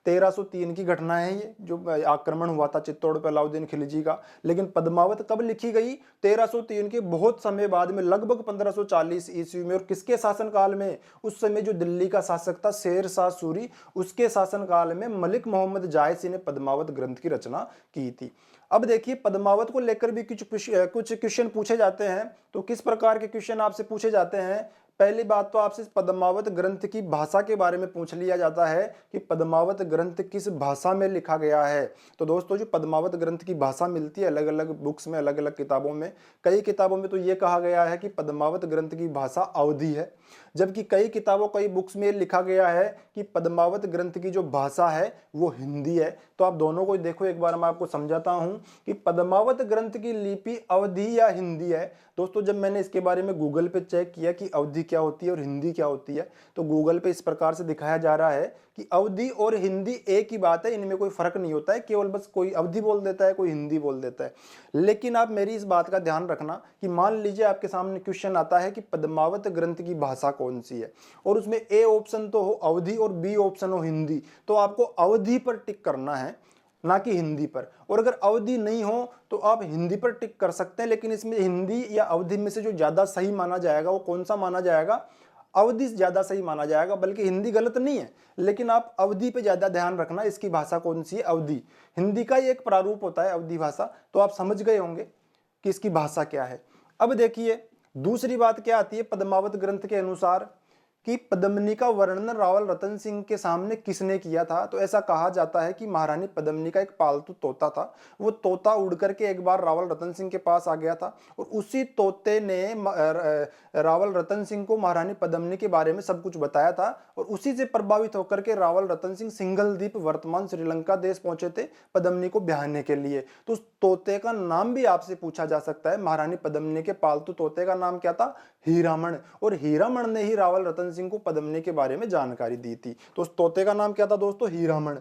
1303 की घटना है ये, जो आक्रमण हुआ था चित्तौड़ पर अलाउद्दीन खिलजी का। लेकिन पद्मावत कब लिखी गई? 1303 के बहुत समय बाद में, लगभग 1540 ईस्वी में। और किसके शासनकाल में? उस समय जो दिल्ली का शासक था शेरशाह सूरी, उसके शासनकाल में मलिक मोहम्मद जायसी ने पद्मावत ग्रंथ की रचना की थी। अब देखिए पद्मावत को लेकर भी कुछ क्वेश्चन पूछे जाते हैं। तो किस प्रकार के क्वेश्चन आपसे पूछे जाते हैं? पहली बात तो आपसे पद्मावत ग्रंथ की भाषा के बारे में पूछ लिया जाता है कि पद्मावत ग्रंथ किस भाषा में लिखा गया है। तो दोस्तों जो पद्मावत ग्रंथ की भाषा मिलती है अलग अलग बुक्स में, अलग अलग किताबों में, कई किताबों में तो ये कहा गया है कि पद्मावत ग्रंथ की भाषा अवधी है, जबकि कई बुक्स में लिखा गया है कि पद्मावत ग्रंथ की जो भाषा है वो हिंदी है। तो आप दोनों को देखो, एक बार मैं आपको समझाता हूं कि पद्मावत ग्रंथ की लिपि अवधी या हिंदी है। दोस्तों जब मैंने इसके बारे में गूगल पे चेक किया कि अवधी क्या होती है और हिंदी क्या होती है, तो गूगल पे इस प्रकार से दिखाया जा रहा है कि अवधी और हिंदी एक ही बात है, इनमें कोई फर्क नहीं होता है, केवल बस कोई अवधी बोल देता है, कोई हिंदी बोल देता है। लेकिन आप मेरी इस बात का ध्यान रखना कि मान लीजिए आपके सामने क्वेश्चन आता है कि पद्मावत ग्रंथ की भाषा कौन सी है, और उसमें ए ऑप्शन तो हो अवधी और बी ऑप्शन हो हिंदी, तो आपको अवधी पर टिक करना है, ना कि हिंदी पर। और अगर अवधि नहीं हो तो आप हिंदी पर टिक कर सकते हैं, लेकिन इसमें हिंदी या अवधि में से जो ज्यादा सही माना जाएगा वो कौन सा माना जाएगा? अवधि ज्यादा सही माना जाएगा। बल्कि हिंदी गलत नहीं है, लेकिन आप अवधि पे ज्यादा ध्यान रखना, इसकी भाषा कौन सी है? अवधि। हिंदी का ही एक प्रारूप होता है अवधि भाषा, तो आप समझ गए होंगे कि इसकी भाषा क्या है। अब देखिए दूसरी बात क्या आती है पद्मावत ग्रंथ के अनुसार कि पद्मिनी का वर्णन रावल रतन सिंह के सामने किसने किया था? तो ऐसा कहा जाता है कि महारानी पद्मिनी का एक पालतू तोता था, वो तोता उड़ करके एक बार रावल रतन सिंह के पास आ गया था, और उसी तोते ने रावल रतन सिंह को महारानी पद्मिनी के बारे में सब कुछ बताया था, और उसी से प्रभावित होकर के रावल रतन सिंह सिंघल द्वीप वर्तमान श्रीलंका देश पहुंचे थे पद्मिनी को ब्याहने के लिए। तो उस तोते का नाम भी आपसे पूछा जा सकता है। महारानी पद्मिनी के पालतू तोते का नाम क्या था? हीरामण। और हीरामण ने ही रावल रतन सिंह को पद्मिनी के बारे में जानकारी दी थी। तो उस तोते का नाम क्या था दोस्तों? हीरामण।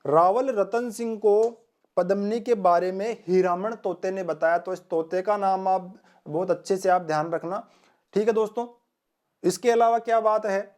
रावल रतन सिंह को पद्मिनी के बारे में हीरामण तोते ने बताया। तो इस तोते का नाम आप बहुत अच्छे से आप ध्यान रखना, ठीक है दोस्तों। इसके अलावा क्या बात है,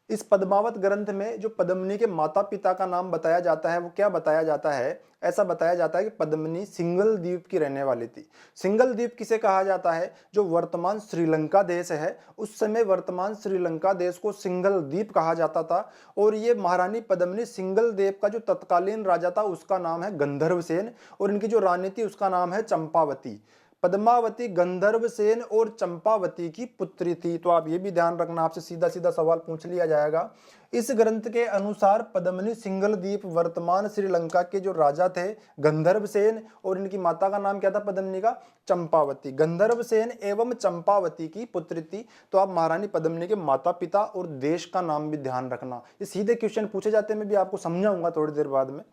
इस पद्मावत ग्रंथ में जो पद्मिनी के माता पिता का नाम बताया जाता है वो क्या बताया जाता है? ऐसा बताया जाता है कि पद्मिनी सिंघल द्वीप की रहने वाली थी। सिंघल द्वीप किसे कहा जाता है? जो वर्तमान श्रीलंका देश है, उस समय वर्तमान श्रीलंका देश को सिंघल द्वीप कहा जाता था। और ये महारानी पद्मिनी सिंघल द्वीप का जो तत्कालीन राजा था उसका नाम है गंधर्वसेन, और इनकी जो रानी थी उसका नाम है चंपावती। पद्मावती गंधर्वसेन और चंपावती की पुत्री थी। तो आप ये भी ध्यान रखना, आपसे सीधा सीधा सवाल पूछ लिया जाएगा। इस ग्रंथ के अनुसार पद्मिनी सिंघल द्वीप वर्तमान श्रीलंका के जो राजा थे गंधर्वसेन, और इनकी माता का नाम क्या था पद्मिनी का? चंपावती। गंधर्वसेन एवं चंपावती की पुत्री थी। तो आप महारानी पद्मिनी के माता पिता और देश का नाम भी ध्यान रखना। ये सीधे क्वेश्चन पूछे जाते हैं, मैं भी आपको समझाऊंगा थोड़ी देर बाद में।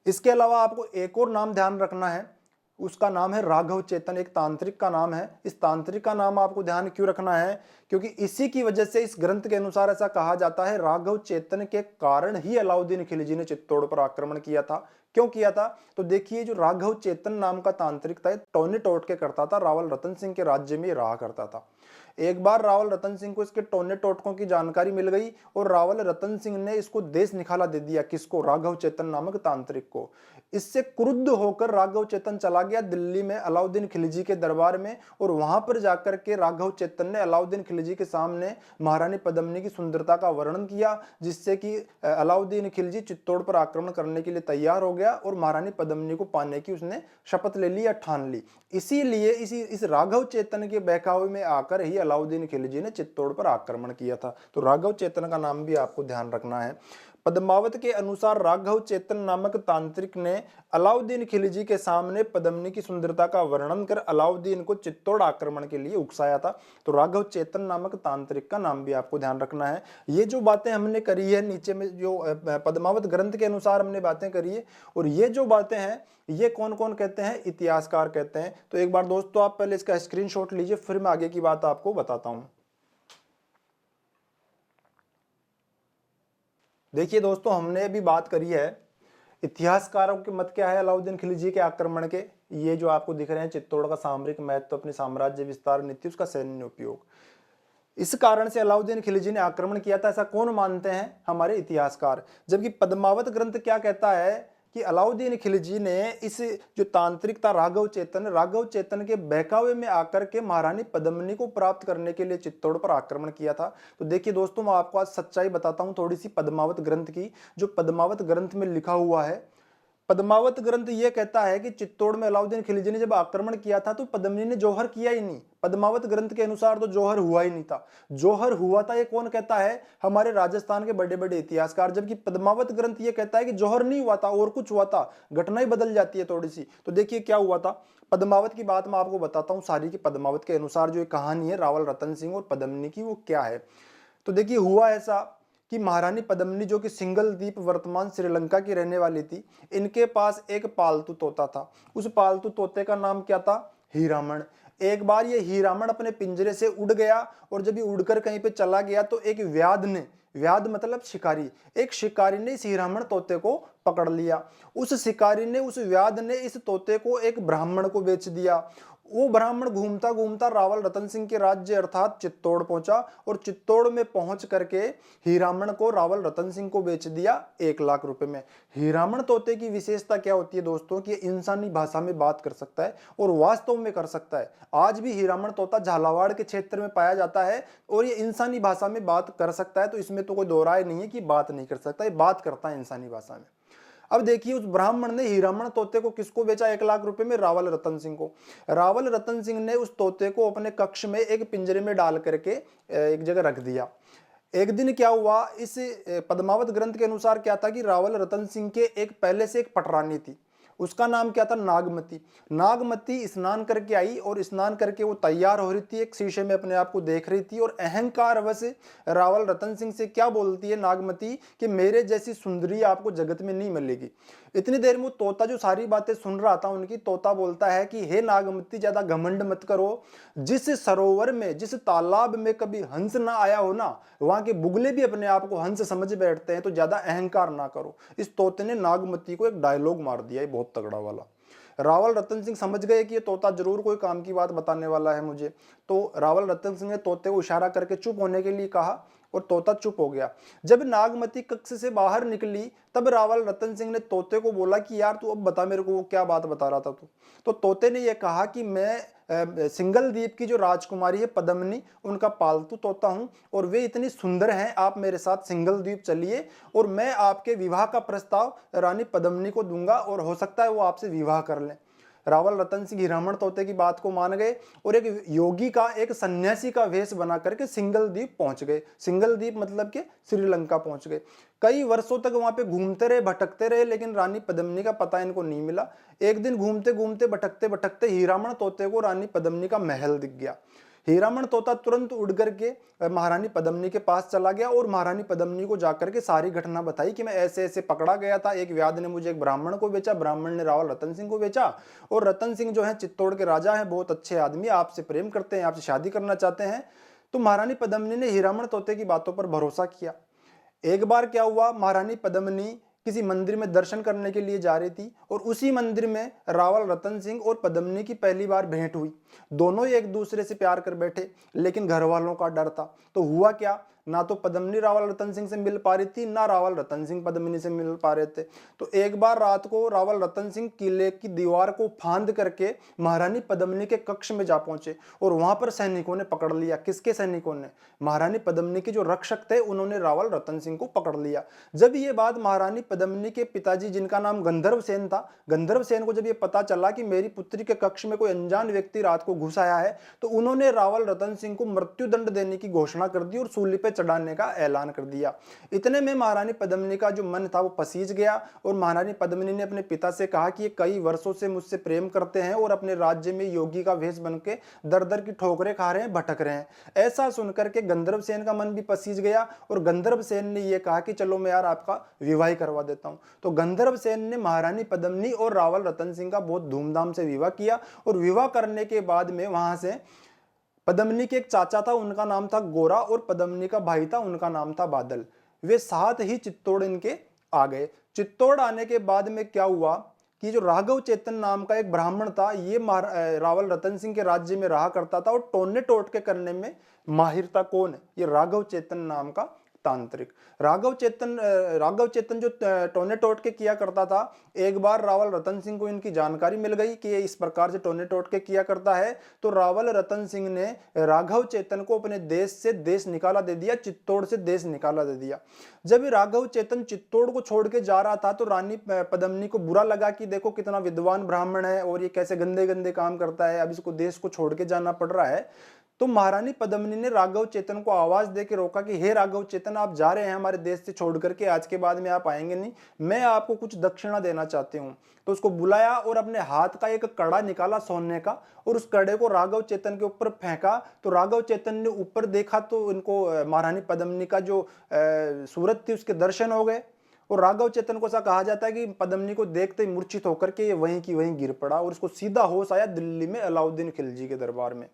इसके अलावा आपको एक और नाम ध्यान रखना है, उसका नाम है राघव चेतन। एक तांत्रिक का नाम है। इस तांत्रिक का नाम आपको ध्यान क्यों रखना है? क्योंकि इसी की वजह से इस ग्रंथ के अनुसार ऐसा कहा जाता है राघव चेतन के कारण ही अलाउद्दीन खिलजी ने चित्तौड़ पर आक्रमण किया था। क्यों किया था? तो देखिए जो राघव चेतन नाम का तांत्रिक था, टोने टोटके करता था, रावल रतन सिंह के राज्य में रहा करता था। एक बार रावल रतन सिंह को इसके टोने टोटकों की जानकारी मिल गई, और रावल रतन सिंह ने इसको देश निकाला दे दिया। किसको? राघव चेतन नामक तांत्रिक को। इससे क्रुद्ध होकर राघव चेतन चला गया दिल्ली में अलाउद्दीन खिलजी के दरबार में, और वहां पर जाकर के राघव चेतन ने अलाउद्दीन खिलजी के सामने महारानी पद्मिनी की सुंदरता का वर्णन किया, जिससे कि अलाउद्दीन खिलजी चित्तौड़ पर आक्रमण करने के लिए तैयार हो गया, और महारानी पद्मिनी को पाने की उसने शपथ ले ली या ठान ली। इसीलिए इस राघव चेतन के बहकावे में आकर ही अलाउद्दीन खिलजी ने चित्तौड़ पर आक्रमण किया था। तो राघव चेतन का नाम भी आपको ध्यान रखना है। पद्मावत के अनुसार राघव चेतन नामक तांत्रिक ने अलाउद्दीन खिलजी के सामने पद्मिनी की सुंदरता का वर्णन कर अलाउद्दीन को चित्तौड़ आक्रमण के लिए उकसाया था। तो राघव चेतन नामक तांत्रिक का नाम भी आपको ध्यान रखना है। ये जो बातें हमने करी है नीचे में, जो पद्मावत ग्रंथ के अनुसार हमने बातें करी है, और ये जो बातें हैं ये कौन कौन कहते हैं? इतिहासकार कहते हैं। तो एक बार दोस्तों आप पहले इसका स्क्रीनशॉट लीजिए, फिर मैं आगे की बात आपको बताता हूं। देखिए दोस्तों हमने अभी बात करी है इतिहासकारों के मत क्या है अलाउद्दीन खिलजी के आक्रमण के। ये जो आपको दिख रहे हैं चित्तौड़ का सामरिक महत्व, अपने साम्राज्य विस्तार नीति, उसका सैन्य उपयोग, इस कारण से अलाउद्दीन खिलजी ने आक्रमण किया था, ऐसा कौन मानते हैं? हमारे इतिहासकार। जबकि पद्मावत ग्रंथ क्या कहता है कि अलाउद्दीन खिलजी ने इस जो तांत्रिक था राघव चेतन के बहकावे में आकर के महारानी पद्मिनी को प्राप्त करने के लिए चित्तौड़ पर आक्रमण किया था। तो देखिए दोस्तों मैं आपको आज सच्चाई बताता हूं थोड़ी सी पद्मावत ग्रंथ की। जो पद्मावत ग्रंथ में लिखा हुआ है, पद्मावत ग्रंथ ये कहता है कि चित्तौड़ में अलाउद्दीन खिलजी ने जब आक्रमण किया था तो पद्मिनी ने जौहर किया ही नहीं। पद्मावत ग्रंथ के अनुसार तो जौहर हुआ ही नहीं था। जौहर हुआ था ये कौन कहता है? हमारे राजस्थान के बड़े बड़े इतिहासकार। जबकि पद्मावत ग्रंथ ये कहता है कि जौहर नहीं हुआ था और कुछ हुआ था, घटना ही बदल जाती है थोड़ी सी। तो देखिए क्या हुआ था। पद्मावत की बात मैं आपको बताता हूँ सारी की। पद्मावत के अनुसार जो ये कहानी है रावल रतन सिंह और पद्मिनी की, वो क्या है। तो देखिए हुआ ऐसा कि महारानी पद्मिनी जो कि सिंगल द्वीप वर्तमान श्रीलंका की रहने वाली थी, इनके पास एक पालतू तोता था। उस पालतू तोते का नाम क्या था? हीरामण। एक बार ये हीरामण अपने पिंजरे से उड़ गया और जब ये उड़कर कहीं पे चला गया तो एक व्याध ने, व्याध मतलब शिकारी, एक शिकारी ने इस हीरामण तोते को पकड़ लिया। उस शिकारी ने, उस व्याध ने इस तोते को एक ब्राह्मण को बेच दिया। वो ब्राह्मण घूमता घूमता रावल रतन सिंह के राज्य अर्थात चित्तौड़ पहुंचा और चित्तौड़ में पहुंच करके हीरामण को रावल रतन सिंह को बेच दिया 1,00,000 रुपए में। हीरामण तोते की विशेषता क्या होती है दोस्तों कि इंसानी भाषा में बात कर सकता है और वास्तव में कर सकता है। आज भी हीरामण तोता झालावाड़ के क्षेत्र में पाया जाता है और ये इंसानी भाषा में बात कर सकता है। तो इसमें तो कोई दो राय नहीं है कि बात नहीं कर सकता, ये बात करता है इंसानी भाषा में। अब देखिए उस ब्राह्मण ने हीरामण तोते को किसको बेचा? 1,00,000 रुपए में रावल रतन सिंह को। रावल रतन सिंह ने उस तोते को अपने कक्ष में एक पिंजरे में डाल करके एक जगह रख दिया। एक दिन क्या हुआ, इस पद्मावत ग्रंथ के अनुसार क्या था कि रावल रतन सिंह के एक पहले से एक पटरानी थी, उसका नाम क्या था? नागमती। नागमती स्नान करके आई और स्नान करके वो तैयार हो रही थी, एक शीशे में अपने आप को देख रही थी और अहंकार वश रावल रतन सिंह से क्या बोलती है नागमती कि मेरे जैसी सुंदरी आपको जगत में नहीं मिलेगी। इतनी देर में तोता जो सारी बातें सुन रहा था उनकी, तोता बोलता है कि हे नागमती ज्यादा घमंड मत करो, जिस सरोवर में, जिस तालाब में कभी हंस ना आया हो ना, वहां के बुगले भी अपने आप को हंस समझ बैठते हैं, तो ज्यादा अहंकार ना करो। इस तोते ने नागमती को एक डायलॉग मार दिया, बहुत तगड़ा वाला। रावल रतन सिंह समझ गए कि ये तोता जरूर कोई काम की बात बताने वाला है मुझे। तो रावल रतन सिंह ने तोते को इशारा करके चुप होने के लिए कहा और तोता चुप हो गया। जब नागमती कक्ष से बाहर निकली तब रावल रतन सिंह ने तोते को बोला कि यार तू अब बता मेरे को वो क्या बात बता रहा था तू। तो तोते ने यह कहा कि मैं सिंगल द्वीप की जो राजकुमारी है पद्मिनी, उनका पालतू तोता हूं और वे इतनी सुंदर हैं, आप मेरे साथ सिंगल द्वीप चलिए और मैं आपके विवाह का प्रस्ताव रानी पद्मिनी को दूंगा और हो सकता है वो आपसे विवाह कर लें। रावल रतन सिंह हीरामण तोते की बात को मान गए और एक योगी का, एक सन्यासी का वेश बना करके सिंगल द्वीप पहुंच गए। सिंगल द्वीप मतलब कि श्रीलंका पहुंच गए। कई वर्षों तक वहां पे घूमते रहे, भटकते रहे, लेकिन रानी पद्मिनी का पता इनको नहीं मिला। एक दिन घूमते घूमते भटकते भटकते हीरामण तोते को रानी पद्मिनी का महल दिख गया। हीरामण तोता तुरंत उड़ करके महारानी पद्मिनी के पास चला गया और महारानी पद्मिनी को जाकर के सारी घटना बताई कि मैं ऐसे ऐसे पकड़ा गया था, एक व्याध ने मुझे एक ब्राह्मण को बेचा, ब्राह्मण ने रावल रतन सिंह को बेचा और रतन सिंह जो है चित्तौड़ के राजा हैं, बहुत अच्छे आदमी, आपसे प्रेम करते हैं, आपसे शादी करना चाहते हैं। तो महारानी पद्मिनी ने हीरामण तोते की बातों पर भरोसा किया। एक बार क्या हुआ, महारानी पद्मिनी किसी मंदिर में दर्शन करने के लिए जा रही थी और उसी मंदिर में रावल रतन सिंह और पद्मिनी की पहली बार भेंट हुई। दोनों ही एक दूसरे से प्यार कर बैठे, लेकिन घर वालों का डर था। तो हुआ क्या, ना तो पद्मिनी रावल रतन सिंह से मिल पा रही थी, ना रावल रतन सिंह पद्मिनी से मिल पा रहे थे। तो एक बार रात को रावल रतन सिंह किले की दीवार को फांद करके महारानी पद्मिनी के कक्ष में जा पहुंचे और वहां पर सैनिकों ने पकड़ लिया। किसके सैनिकों ने? महारानी पद्मिनी के जो रक्षक थे उन्होंने रावल रतन सिंह को पकड़ लिया। जब ये बात महारानी पद्मिनी के पिताजी, जिनका नाम गंधर्व सेन था, गंधर्व सेन को जब ये पता चला कि मेरी पुत्री के कक्ष में कोई अनजान व्यक्ति रात को घुस आया है, तो उन्होंने रावल रतन सिंह को मृत्युदंड देने की घोषणा कर दी और सूली पे चढ़ाने का ऐलान कर दिया। इतने में महारानी पद्मिनी का जो मन था वो पसीज गया और महारानी पद्मिनी ने अपने पिता से कहा कि ये कई वर्षों से मुझसे प्रेम करते हैं और अपने राज्य में योगी का वेश बन के दर दर की ठोकरें खा रहे हैं, भटक रहे हैं। ऐसा सुनकर के गंधर्व सेन का मन भी पसीज गया और गंधर्व सेन ने यह कहा कि चलो मैं यार आपका विवाह करवा देता हूं। तो गंधर्व सेन ने महारानी पद्मिनी और रावल रतन सिंह का बहुत धूमधाम से विवाह किया और विवाह करने के बाद में वहां से पद्मिनी के एक चाचा था, उनका नाम था गोरा, और पद्मिनी का भाई था, उनका नाम था बादल। वे साथ ही चित्तौड़ इनके आ गए। चित्तौड़ आने के बाद में क्या हुआ कि जो राघव चेतन नाम का एक ब्राह्मण था, ये रावल रतन सिंह के राज्य में रहा करता था और टोने टोटके करने में माहिर था। कौन? ये राघव चेतन नाम का तांत्रिक। राघव चेतन जो टोने टोट के किया करता था, एक बार रावल रतन सिंह को इनकी जानकारी मिल गई कि ये इस प्रकार से टोने टोट के किया करता है, तो रावल रतन सिंह ने राघव चेतन को अपने देश से देश निकाला दे दिया, चित्तौड़ से देश निकाला दे दिया। जब राघव चेतन चित्तौड़ को छोड़ के जा रहा था तो रानी पद्मिनी को बुरा लगा कि देखो कितना विद्वान ब्राह्मण है और ये कैसे गंदे गंदे काम करता है, अब इसको देश को छोड़ के जाना पड़ रहा है। तो महारानी पद्मिनी ने राघव चेतन को आवाज दे के रोका कि हे राघव चेतन, आप जा रहे हैं हमारे देश से छोड़ करके, आज के बाद में आप आएंगे नहीं, मैं आपको कुछ दक्षिणा देना चाहती हूँ। तो उसको बुलाया और अपने हाथ का एक कड़ा निकाला सोने का और उस कड़े को राघव चेतन के ऊपर फेंका। तो राघव चेतन ने ऊपर देखा तो इनको महारानी पद्मिनी का जो सूरत थी उसके दर्शन हो गए। और राघव चेतन को ऐसा कहा जाता है कि पद्मिनी को देखते ही मूर्छित होकर के ये वहीं की वहीं गिर पड़ा और उसको सीधा होश आया दिल्ली में अलाउद्दीन खिलजी के दरबार में।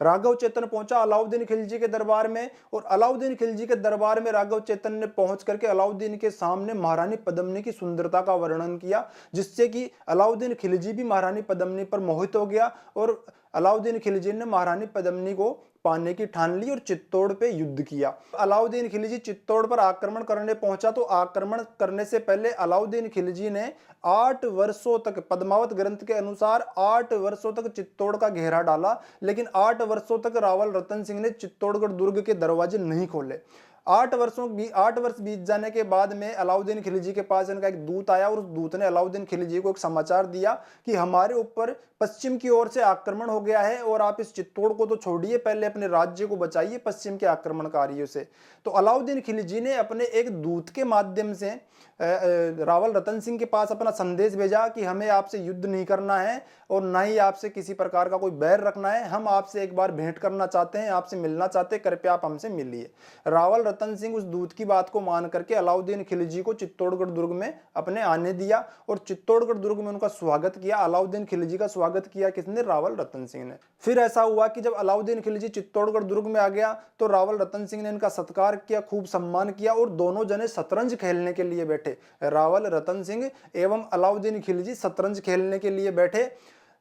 राघव चेतन पहुंचा अलाउद्दीन खिलजी के दरबार में और अलाउद्दीन खिलजी के दरबार में राघव चेतन ने पहुंच करके अलाउद्दीन के सामने महारानी पद्मिनी की सुंदरता का वर्णन किया, जिससे कि अलाउद्दीन खिलजी भी महारानी पद्मिनी पर मोहित हो गया और अलाउद्दीन खिलजी ने महारानी पद्मिनी को पाने की ठान ली और चित्तौड़ पे युद्ध किया। अलाउद्दीन खिलजी चित्तौड़ पर आक्रमण करने पहुंचा तो आक्रमण करने से पहले अलाउद्दीन खिलजी ने 8 वर्षों तक, पद्मावत ग्रंथ के अनुसार 8 वर्षों तक चित्तौड़ का घेरा डाला, लेकिन 8 वर्षों तक रावल रतन सिंह ने चित्तौड़गढ़ दुर्ग के दरवाजे नहीं खोले। 8 वर्ष बीत जाने के बाद में अलाउद्दीन खिलजी के पास इनका एक दूत आया और उस दूत ने अलाउद्दीन खिलजी को एक समाचार दिया कि हमारे ऊपर पश्चिम की ओर से आक्रमण हो गया है और आप इस चित्तौड़ को तो छोड़िए, पहले अपने राज्य को बचाइए पश्चिम के आक्रमणकारियों से। तो अलाउद्दीन खिलजी ने अपने एक दूत के माध्यम से रावल रतन सिंह के पास अपना संदेश भेजा कि हमें आपसे युद्ध नहीं करना है और ना ही आपसे किसी प्रकार का कोई बैर रखना है, हम आपसे एक बार भेंट करना चाहते हैं, आपसे मिलना चाहते हैं, कृपया आप हमसे मिलिए। रावल रतन सिंह उस दूत की बात को मान करके अलाउद्दीन खिलजी को चित्तौड़गढ़ दुर्ग में अपने आने दिया और चित्तौड़गढ़ दुर्ग में उनका स्वागत किया। अलाउद्दीन खिलजी का स्वागत किया किसने? रावल रतन सिंह ने। फिर ऐसा हुआ कि जब अलाउद्दीन खिलजी चित्तौड़गढ़ दुर्ग में आ गया तो रावल रतन सिंह ने इनका सत्कार किया, खूब सम्मान किया और दोनों जने शतरंज खेलने के लिए बैठे। रावल रतन सिंह एवं अलाउद्दीन खिलजी शतरंज खेलने के लिए बैठे।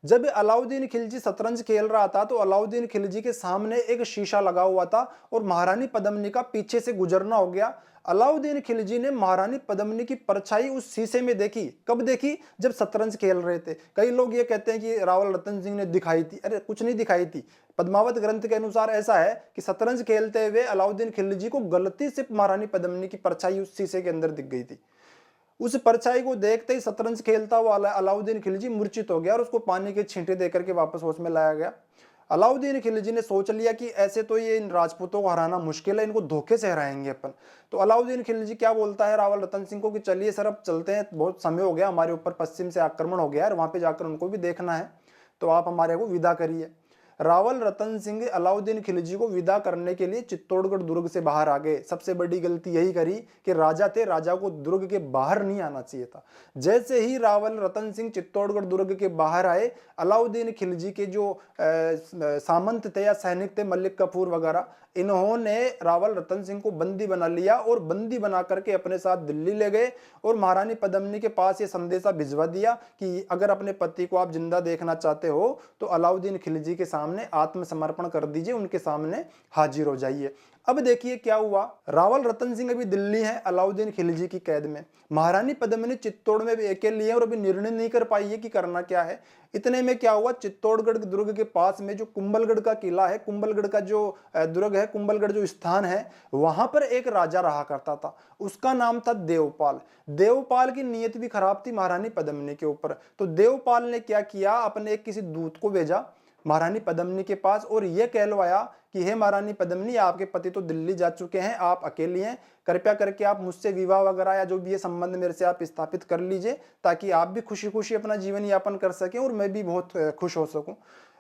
जब अलाउद्दीन खिलजी शतरंज खेल रहा था तो अलाउद्दीन खिलजी के सामने एक शीशा लगा हुआ था और महारानी पद्मिनी का पीछे से गुजरना हो गया। अलाउद्दीन खिलजी ने महारानी पद्मिनी की परछाई उस शीशे में देखी। कब देखी? जब शतरंज खेल रहे थे। कई लोग ये कहते हैं कि रावल रतन सिंह ने दिखाई थी, अरे कुछ नहीं दिखाई थी। पद्मावत ग्रंथ के अनुसार ऐसा है कि शतरंज खेलते हुए अलाउद्दीन खिलजी को गलती से महारानी पद्मिनी की परछाई उस शीशे के अंदर दिख गई थी। उस परछाई को देखते ही शतरंज खेलता हुआ अलाउद्दीन खिलजी मूर्छित हो गया और उसको पानी के छींटे देकर के वापस होश में लाया गया। अलाउद्दीन खिलजी ने सोच लिया कि ऐसे तो ये इन राजपूतों को हराना मुश्किल है, इनको धोखे से हराएंगे अपन। तो अलाउद्दीन खिलजी क्या बोलता है रावल रतन सिंह को कि चलिए सर अब चलते हैं, बहुत समय हो गया, हमारे ऊपर पश्चिम से आक्रमण हो गया है, वहां पे जाकर उनको भी देखना है, तो आप हमारे को विदा करिए। रावल रतन सिंह अलाउद्दीन खिलजी को विदा करने के लिए चित्तौड़गढ़ दुर्ग से बाहर आ गए। सबसे बड़ी गलती यही करी कि राजा थे, राजा को दुर्ग के बाहर नहीं आना चाहिए था। जैसे ही रावल रतन सिंह चित्तौड़गढ़ दुर्ग के बाहर आए, अलाउद्दीन खिलजी के जो सामंत थे या सैनिक थे, मलिक कफूर वगैरह, इन्होंने रावल रतन सिंह को बंदी बना लिया और बंदी बना करके अपने साथ दिल्ली ले गए और महारानी पद्मिनी के पास ये संदेशा भिजवा दिया कि अगर अपने पति को आप जिंदा देखना चाहते हो तो अलाउद्दीन खिलजी के सामने आत्मसमर्पण कर दीजिए, उनके सामने हाजिर हो जाइए। अब देखिए क्या हुआ। रावल रतन सिंह अभी दिल्ली है अलाउद्दीन खिलजी की कैद में। महारानी पद्मिनी चित्तौड़ में भी अकेली है और अभी निर्णय नहीं कर पाई है कि करना क्या है। इतने में क्या हुआ, चित्तौड़गढ़ दुर्ग के पास में जो कुंभलगढ़ का किला है, कुंभलगढ़ का जो दुर्ग है, कुंभलगढ़ जो स्थान है, वहां पर एक राजा रहा करता था। उसका नाम था देवपाल। देवपाल की नीयत भी खराब थी महारानी पद्मिनी के ऊपर। तो देवपाल ने क्या किया, अपने एक किसी दूत को भेजा महारानी पद्मिनी के पास और यह कहलवाया कि हे महारानी पद्मिनी, आपके पति तो दिल्ली जा चुके हैं, आप अकेली हैं, कृपया करके आप मुझसे विवाह वगैरह या जो भी ये संबंध मेरे से आप स्थापित कर लीजिए ताकि आप भी खुशी खुशी अपना जीवन यापन कर सकें और मैं भी बहुत खुश हो सकूं।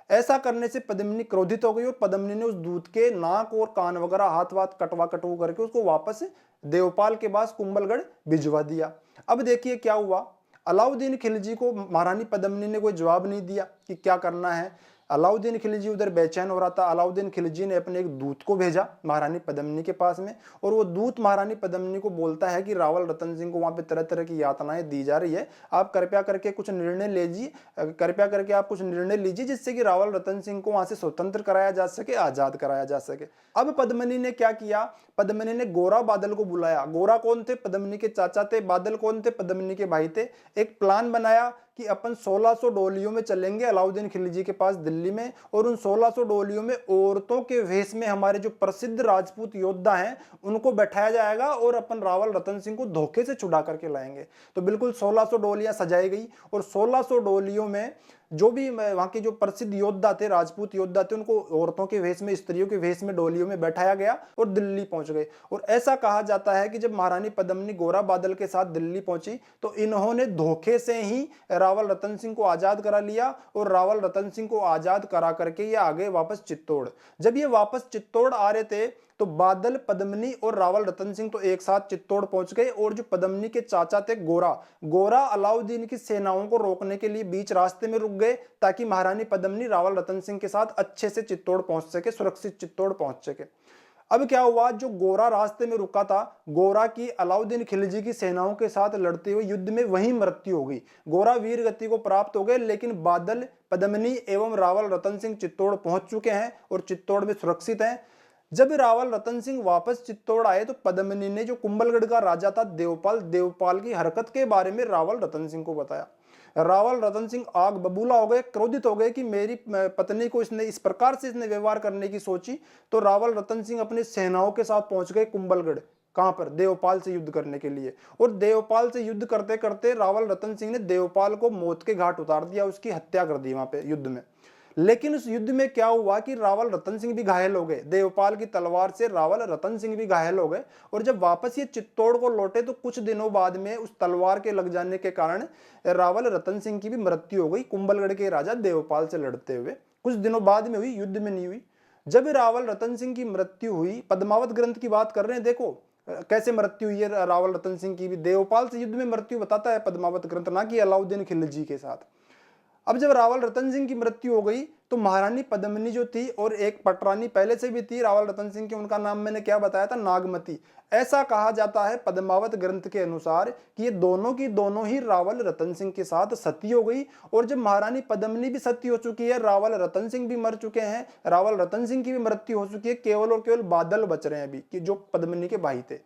ऐसा करने से पद्मिनी क्रोधित हो गई और पद्मिनी ने उस दूत के नाक और कान वगैरह हाथ वाथ कटवा करके उसको वापस देवपाल के पास कुंभलगढ़ भिजवा दिया। अब देखिए क्या हुआ, अलाउद्दीन खिलजी को महारानी पद्मिनी ने कोई जवाब नहीं दिया कि क्या करना है। अलाउद्दीन खिलजी उधर बेचैन हो रहा था। अलाउद्दीन खिलजी ने अपने एक दूत को भेजा महारानी पद्मिनी के पास में, और वो दूत महारानी पद्मिनी को बोलता है कि रावल रतन सिंह को वहां पे तरह तरह की यातनाएं दी जा रही है, आप कृपया करके कुछ निर्णय लीजिए, कृपया करके आप कुछ निर्णय लीजिए जिससे कि रावल रतन सिंह को वहां से स्वतंत्र कराया जा सके, आजाद कराया जा सके। अब पद्मिनी ने क्या किया, पद्मिनी ने गोरा बादल को बुलाया। गोरा कौन थे, पद्मिनी के चाचा थे। बादल कौन थे, पद्मिनी के भाई थे। एक प्लान बनाया कि अपन 1600 डोलियों में चलेंगे अलाउद्दीन खिलजी के पास दिल्ली में, और उन 1600 डोलियों में औरतों के वेश में हमारे जो प्रसिद्ध राजपूत योद्धा हैं उनको बैठाया जाएगा, और अपन रावल रतन सिंह को धोखे से छुड़ा करके लाएंगे। तो बिल्कुल 1600 डोलियां सजाई गई, और 1600 डोलियों में जो भी वहां के जो प्रसिद्ध योद्धा थे, राजपूत योद्धा थे, उनको औरतों के वेश में, स्त्रियों के वेश में डोलियों में बैठाया गया और दिल्ली पहुंच गए। और ऐसा कहा जाता है कि जब महारानी पद्मिनी गोरा बादल के साथ दिल्ली पहुंची तो इन्होंने धोखे से ही रावल रतन सिंह को आजाद करा लिया, और रावल रतन सिंह को आजाद करा करके ये आ गए वापस चित्तौड़। जब ये वापस चित्तौड़ आ रहे थे तो बादल, पद्मिनी और रावल रतन सिंह तो एक साथ चित्तौड़ पहुंच गए, और जो पद्मिनी के चाचा थे गोरा अलाउद्दीन की सेनाओं को रोकने के लिए बीच रास्ते में रुक गए, ताकि महारानी पद्मिनी रावल रतन सिंह के साथ अच्छे से चित्तौड़ पहुंच सके, सुरक्षित चित्तौड़ पहुंच सके। अब क्या हुआ, जो गोरा रास्ते में रुका था, गोरा की अलाउद्दीन खिलजी की सेनाओं के साथ लड़ते हुए युद्ध में वहीं मृत्यु हो गई। गोरा वीर गति को प्राप्त हो गए, लेकिन बादल, पद्मिनी एवं रावल रतन सिंह चित्तौड़ पहुंच चुके हैं और चित्तौड़ में सुरक्षित हैं। जब रावल रतन सिंह वापस चित्तौड़ आए तो पद्मिनी ने जो कुंभलगढ़ का राजा था देवपाल की हरकत के बारे में रावल रतन सिंह को बताया। रावल रतन सिंह आग बबूला हो गए, क्रोधित हो गए कि मेरी पत्नी को इसने इस प्रकार से इसने व्यवहार करने की सोची। तो रावल रतन सिंह अपनी सेनाओं के साथ पहुंच गए कुंभलगढ़। कहां पर, देवपाल से युद्ध करने के लिए। और देवपाल से युद्ध करते करते रावल रतन सिंह ने देवपाल को मौत के घाट उतार दिया, उसकी हत्या कर दी वहां पे युद्ध में। लेकिन उस युद्ध में क्या हुआ कि रावल रतन सिंह भी घायल हो गए, देवपाल की तलवार से रावल रतन सिंह भी घायल हो गए। और जब वापस ये चित्तौड़ को लौटे तो कुछ दिनों बाद में उस तलवार के लग जाने के कारण रावल रतन सिंह की भी मृत्यु हो गई, कुंभलगढ़ के राजा देवपाल से लड़ते हुए। कुछ दिनों बाद में हुई, युद्ध में नहीं हुई। जब रावल रतन सिंह की मृत्यु हुई, पद्मावत ग्रंथ की बात कर रहे हैं, देखो कैसे मृत्यु हुई है रावल रतन सिंह की भी। देवपाल से युद्ध में मृत्यु बताता है पद्मावत ग्रंथ, ना कि अलाउद्दीन खिलजी के साथ। अब जब रावल रतन सिंह की मृत्यु हो गई तो महारानी पद्मिनी जो थी, और एक पटरानी पहले से भी थी रावल रतन सिंह की, उनका नाम मैंने क्या बताया था, नागमती। ऐसा कहा जाता है पद्मावत ग्रंथ के अनुसार कि ये दोनों की दोनों ही रावल रतन सिंह के साथ सती हो गई। और जब महारानी पद्मिनी भी सती हो चुकी है, रावल रतन सिंह भी मर चुके हैं, रावल रतन सिंह की भी मृत्यु हो चुकी है, केवल और केवल बादल बच रहे हैं अभी, कि जो पद्मिनी के भाई थे।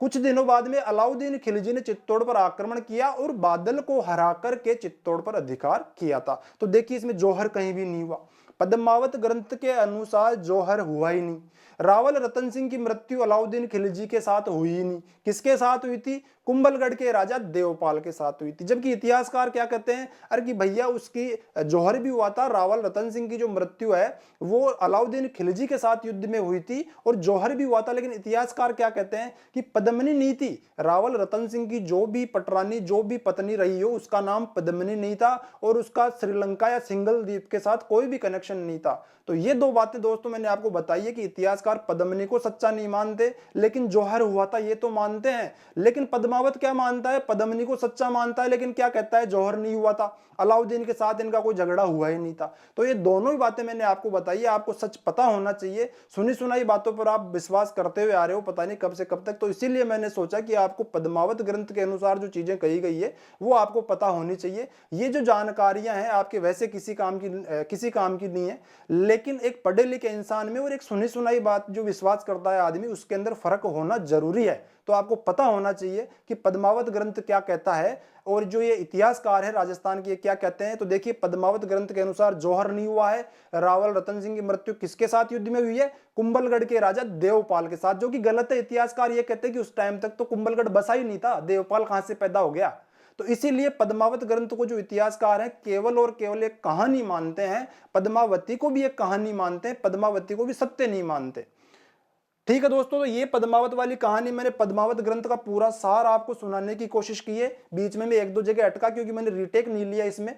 कुछ दिनों बाद में अलाउद्दीन खिलजी ने चित्तौड़ पर आक्रमण किया और बादल को हराकर के चित्तौड़ पर अधिकार किया था। तो देखिए इसमें जौहर कहीं भी नहीं हुआ, पद्मावत ग्रंथ के अनुसार जौहर हुआ ही नहीं। रावल रतन सिंह की मृत्यु अलाउद्दीन खिलजी के साथ हुई ही नहीं। किसके साथ हुई थी, कुंभलगढ़ के राजा देवपाल के साथ हुई थी। जबकि इतिहासकार क्या कहते हैं, अरे कि भैया उसकी जौहर भी हुआ था, रावल रतन सिंह की जो मृत्यु है वो अलाउद्दीन खिलजी के साथ युद्ध में हुई थी और जौहर भी हुआ था। लेकिन इतिहासकार क्या कहते हैं कि पद्मिनी नहीं थी, रावल रतन सिंह की जो भी पटरानी, जो भी पत्नी रही हो, उसका नाम पद्मिनी नहीं था, और उसका श्रीलंका या सिंगल द्वीप के साथ कोई भी कनेक्शन नहीं था। तो ये दो बातें दोस्तों मैंने आपको बताई है कि इतिहासकार पद्मिनी को सच्चा नहीं मानते, लेकिन जौहर हुआ था ये तो मानते हैं। लेकिन पद्मावत क्या मानता है, पद्मिनी को सच्चा मानता है, लेकिन क्या कहता है, जौहर नहीं हुआ था, अलाउद्दीन के साथ इनका कोई झगड़ा हुआ ही नहीं था। तो ये दोनों ही बातें मैंने आपको बताई है, आपको सच पता होना चाहिए। सुनी सुनाई बातों पर आप विश्वास करते हुए आ रहे हो पता नहीं कब से कब तक। तो इसीलिए मैंने सोचा कि आपको पद्मावत ग्रंथ के अनुसार जो चीजें कही गई है वो आपको पता होनी चाहिए। ये जो जानकारियां हैं आपके वैसे किसी काम की नहीं है, लेकिन एक पढ़े लिखे इंसान में और एक सुनी सुनाई बात जो विश्वास करता है आदमी, उसके अंदर फर्क होना जरूरी है। तो आपको पता होना चाहिए कि पद्मावत ग्रंथ क्या कहता है और जो ये इतिहासकार है राजस्थान के क्या कहते हैं। तो देखिए पद्मावत ग्रंथ के अनुसार जौहर नहीं हुआ है। रावल रतन सिंह की मृत्यु किसके साथ युद्ध में हुई है, कुंभलगढ़ के राजा देवपाल के साथ, जो कि गलत है। इतिहासकार ये कहते हैं कि उस टाइम तक तो कुंभलगढ़ बसा ही नहीं था, देवपाल कहां से पैदा हो गया। तो इसीलिए पद्मावत ग्रंथ को जो इतिहासकार हैं केवल और केवल एक कहानी मानते हैं, पद्मावती को भी एक कहानी मानते हैं, पद्मावती को भी सत्य नहीं मानते। ठीक है दोस्तों, तो ये पद्मावत वाली कहानी, मैंने पद्मावत ग्रंथ का पूरा सार आपको सुनाने की कोशिश की है। बीच में मैं एक दो जगह अटका क्योंकि मैंने रीटेक नहीं लिया इसमें,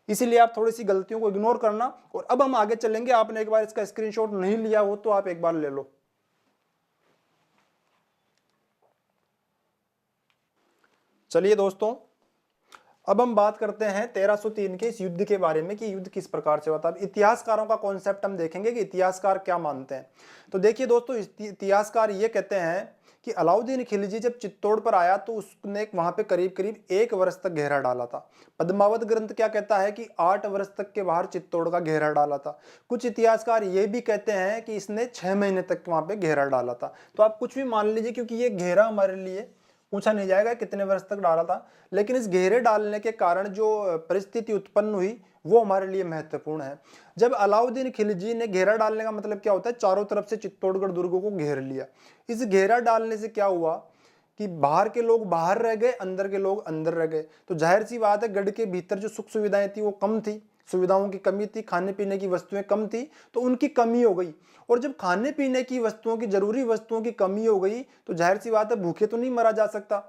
इसीलिए आप थोड़ी सी गलतियों को इग्नोर करना। और अब हम आगे चलेंगे। आपने एक बार इसका स्क्रीनशॉट नहीं लिया हो तो आप एक बार ले लो। चलिए दोस्तों, अब हम बात करते हैं 1303 के इस युद्ध के बारे में कि युद्ध किस प्रकार से हुआ था। अब इतिहासकारों का कॉन्सेप्ट हम देखेंगे कि इतिहासकार क्या मानते हैं। तो देखिए दोस्तों, इतिहासकार ये कहते हैं कि अलाउद्दीन खिलजी जब चित्तौड़ पर आया तो उसने वहां पे करीब करीब 1 वर्ष तक घेरा डाला था। पद्मावत ग्रंथ क्या कहता है कि 8 वर्ष तक के बाहर चित्तौड़ का घेरा डाला था। कुछ इतिहासकार ये भी कहते हैं कि इसने 6 महीने तक वहां पे घेरा डाला था। तो आप कुछ भी मान लीजिए, क्योंकि ये घेरा हमारे लिए पूछा नहीं जाएगा कितने वर्ष तक डाला था, लेकिन इस घेरे डालने के कारण जो परिस्थिति उत्पन्न हुई वो हमारे लिए महत्वपूर्ण है। जब अलाउद्दीन खिलजी ने घेरा डालने का मतलब क्या होता है, चारों तरफ से चित्तौड़गढ़ दुर्ग को घेर लिया। इस घेरा डालने से क्या हुआ कि बाहर के लोग बाहर रह गए, अंदर के लोग अंदर रह गए। तो जाहिर सी बात है, गढ़ के भीतर जो सुख सुविधाएं थी वो कम थी, सुविधाओं की कमी थी, खाने पीने की वस्तुएं कम थी, तो उनकी कमी हो गई। और जब खाने पीने की वस्तुओं की, जरूरी वस्तुओं की कमी हो गई, तो जाहिर सी बात है भूखे तो नहीं मरा जा सकता।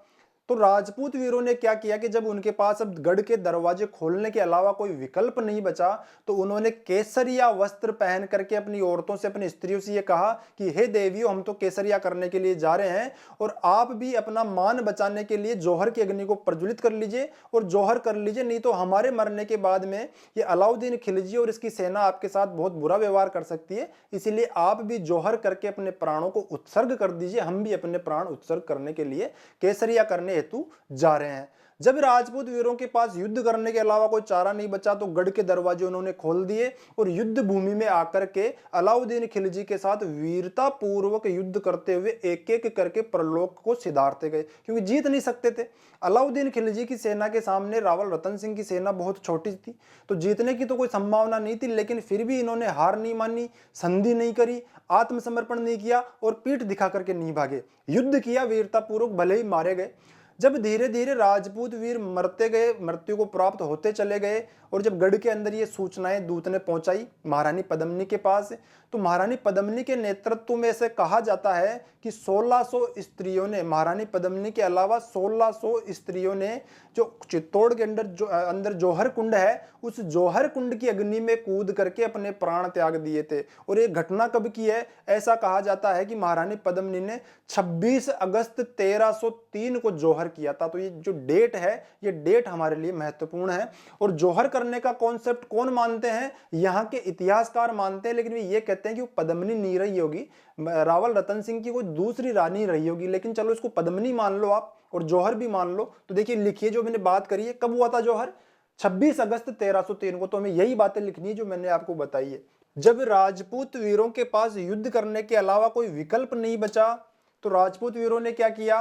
तो राजपूत वीरों ने क्या किया कि जब उनके पास अब गढ़ के दरवाजे खोलने के अलावा कोई विकल्प नहीं बचा, तो उन्होंने केसरिया वस्त्र पहन करके अपनी औरतों से, अपनी स्त्रियों से ये कहा कि हे देवियों, हम तो केसरिया करने के लिए जा रहे हैं और आप भी अपना मान बचाने के लिए जौहर की अग्नि को प्रज्वलित कर लीजिए और जौहर कर लीजिए, नहीं तो हमारे मरने के बाद में ये अलाउद्दीन खिलजी और इसकी सेना आपके साथ बहुत बुरा व्यवहार कर सकती है। इसीलिए आप भी जौहर करके अपने प्राणों को उत्सर्ग कर दीजिए, हम भी अपने प्राण उत्सर्ग करने के लिए केसरिया करने हेतु जा रहे हैं। जब राजपूत वीरों के पास युद्ध करने के अलावा कोई चारा नहीं बचा, तो गढ़ के दरवाजे उन्होंने खोल दिए और युद्ध भूमि में आकर के अलाउद्दीन खिलजी के साथ वीरता पूर्वक युद्ध करते हुए एक एक करके परलोक को सिधारते गए, क्योंकि जीत नहीं सकते थे। अलाउद्दीन खिलजी की सेना के सामने रावल रतन सिंह की सेना बहुत छोटी थी, तो जीतने की तो कोई संभावना नहीं थी, लेकिन फिर भी इन्होंने हार नहीं मानी, संधि नहीं करी, आत्मसमर्पण नहीं किया और पीठ दिखा करके नहीं भागे, युद्ध किया वीरता पूर्वक, भले ही मारे गए। जब धीरे धीरे राजपूत वीर मरते गए, मृत्यु को प्राप्त होते चले गए, और जब गढ़ के अंदर ये सूचनाएं दूत ने पहुंचाई महारानी पद्मिनी के पास, तो महारानी पद्मिनी के नेतृत्व में से कहा जाता है कि 1600 स्त्रियों ने, महारानी पद्मिनी के अलावा 1600 स्त्रियों ने जो चित्तौड़ के अंदर जौहर कुंड है, उस जौहर कुंड की अग्नि में कूद करके अपने प्राण त्याग दिए थे। और ये घटना कब की है, ऐसा कहा जाता है कि महारानी पद्मिनी ने 26 अगस्त 1303 को जौहर किया था। तो ये जो डेट है, ये डेट हमारे लिए महत्वपूर्ण है। और जौहर करने का कॉन्सेप्ट कौन मानते हैं, यहाँ के इतिहासकार मानते हैं, लेकिन वे ये कहते हैं कि वो पद्मिनी नहीं रही होगी, रावल रतन सिंह की कोई दूसरी रानी रही होगी, लेकिन चलो इसको पद्मिनी मान लो आप और जौहर भी मान लो। तो देखिए, लिखिए जो मैंने बात करी है, कब हुआ था जौहर, 26 अगस्त 1303 को। तो हमें यही बातें लिखनी है जो मैंने आपको बताई है। जब राजपूत वीरों के पास युद्ध करने के अलावा कोई विकल्प नहीं बचा, तो राजपूत वीरों ने क्या किया,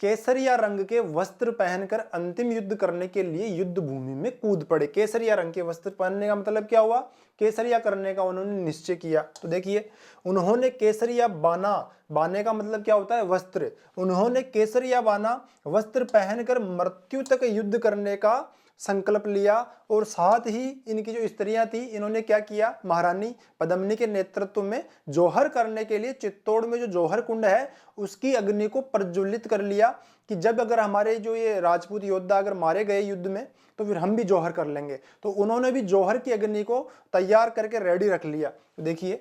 केसरिया रंग के वस्त्र पहनकर अंतिम युद्ध करने के लिए युद्ध भूमि में कूद पड़े। केसरिया रंग के वस्त्र पहनने का मतलब क्या हुआ, केसरिया करने का उन्होंने निश्चय किया। तो देखिए, उन्होंने केसरिया बाना, बाने का मतलब क्या होता है, वस्त्र, उन्होंने केसरिया बाना वस्त्र पहनकर मृत्यु तक युद्ध करने का संकल्प लिया। और साथ ही इनकी जो स्त्रियां थी, इन्होंने क्या किया, महारानी पद्मिनी के नेतृत्व में जौहर करने के लिए चित्तौड़ में जो जौहर कुंड है उसकी अग्नि को प्रज्वलित कर लिया कि जब अगर हमारे जो ये राजपूत योद्धा अगर मारे गए युद्ध में, तो फिर हम भी जौहर कर लेंगे। तो उन्होंने भी जौहर की अग्नि को तैयार करके रेडी रख लिया। तो देखिए,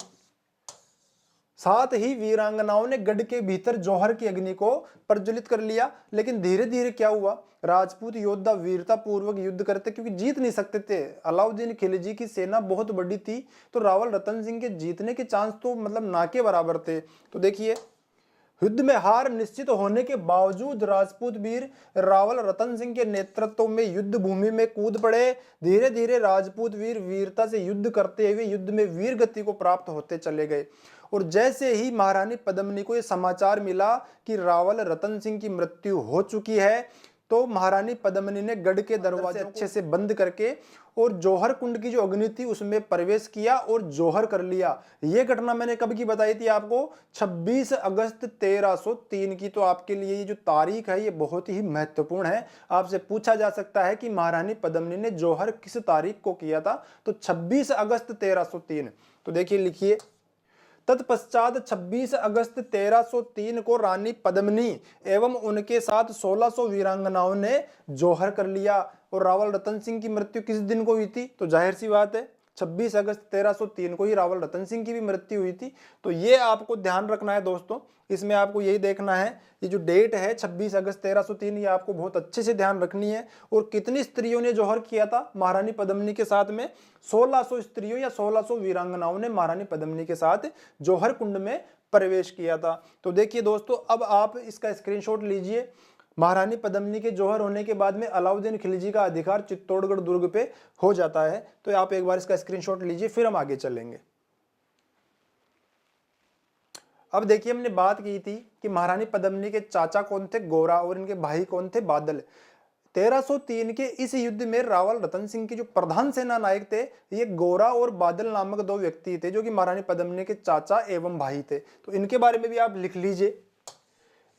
साथ ही वीरांगनाओं ने गढ़ के भीतर जौहर की अग्नि को प्रज्वलित कर लिया। लेकिन धीरे धीरे क्या हुआ, राजपूत योद्धा वीरता पूर्वक युद्ध करते, क्योंकि जीत नहीं सकते थे। अलाउद्दीन खिलजी की सेना बहुत बड़ी थी, तो रावल रतन सिंह के जीतने के चांस तो मतलब ना के बराबर थे। तो देखिए, युद्ध में हार निश्चित होने के बावजूद राजपूत वीर रावल रतन सिंह के नेतृत्व में युद्ध भूमि में कूद पड़े। धीरे धीरे राजपूत वीर वीरता से युद्ध करते हुए युद्ध में वीर गति को प्राप्त होते चले गए। और जैसे ही महारानी पद्मिनी को यह समाचार मिला कि रावल रतन सिंह की मृत्यु हो चुकी है, तो महारानी पद्मिनी ने गढ़ के दरवाजे अच्छे से बंद करके और जौहर कुंड की जो अग्नि थी उसमें प्रवेश किया और जौहर कर लिया। यह घटना मैंने कब की बताई थी आपको, 26 अगस्त 1303 की। तो आपके लिए ये जो तारीख है ये बहुत ही महत्वपूर्ण है। आपसे पूछा जा सकता है कि महारानी पद्मिनी ने जौहर किस तारीख को किया था, तो 26 अगस्त 1303। तो देखिए, लिखिए, तत्पश्चात 26 अगस्त 1303 को रानी पद्मिनी एवं उनके साथ 1600 वीरांगनाओं ने जौहर कर लिया। और रावल रतन सिंह की मृत्यु किस दिन को हुई थी, तो जाहिर सी बात है 26 अगस्त 1303 को ही रावल रतन सिंह की भी मृत्यु हुई थी। तो ये आपको ध्यान रखना है दोस्तों, इसमें आपको यही देखना है, ये जो डेट है 26 अगस्त 1303, ये आपको बहुत अच्छे से ध्यान रखनी है। और कितनी स्त्रियों ने जौहर किया था महारानी पद्मिनी के साथ में? 1600 स्त्रियों या 1600 वीरांगनाओं ने महारानी पद्मिनी के साथ जौहर कुंड में प्रवेश किया था। तो देखिए दोस्तों, अब आप इसका स्क्रीनशॉट लीजिए। महारानी पद्मिनी के जौहर होने के बाद में अलाउद्दीन खिलजी का अधिकार चित्तौड़गढ़ दुर्ग पे हो जाता है। तो आप एक बार इसका स्क्रीनशॉट लीजिए, फिर हम आगे चलेंगे। अब देखिए, हमने बात की थी कि महारानी पद्मिनी के चाचा कौन थे? गोरा, और इनके भाई कौन थे? बादल। 1303 के इस युद्ध में रावल रतन सिंह के जो प्रधान सेना नायक थे, ये गोरा और बादल नामक दो व्यक्ति थे, जो कि महारानी पद्मिनी के चाचा एवं भाई थे। तो इनके बारे में भी आप लिख लीजिए।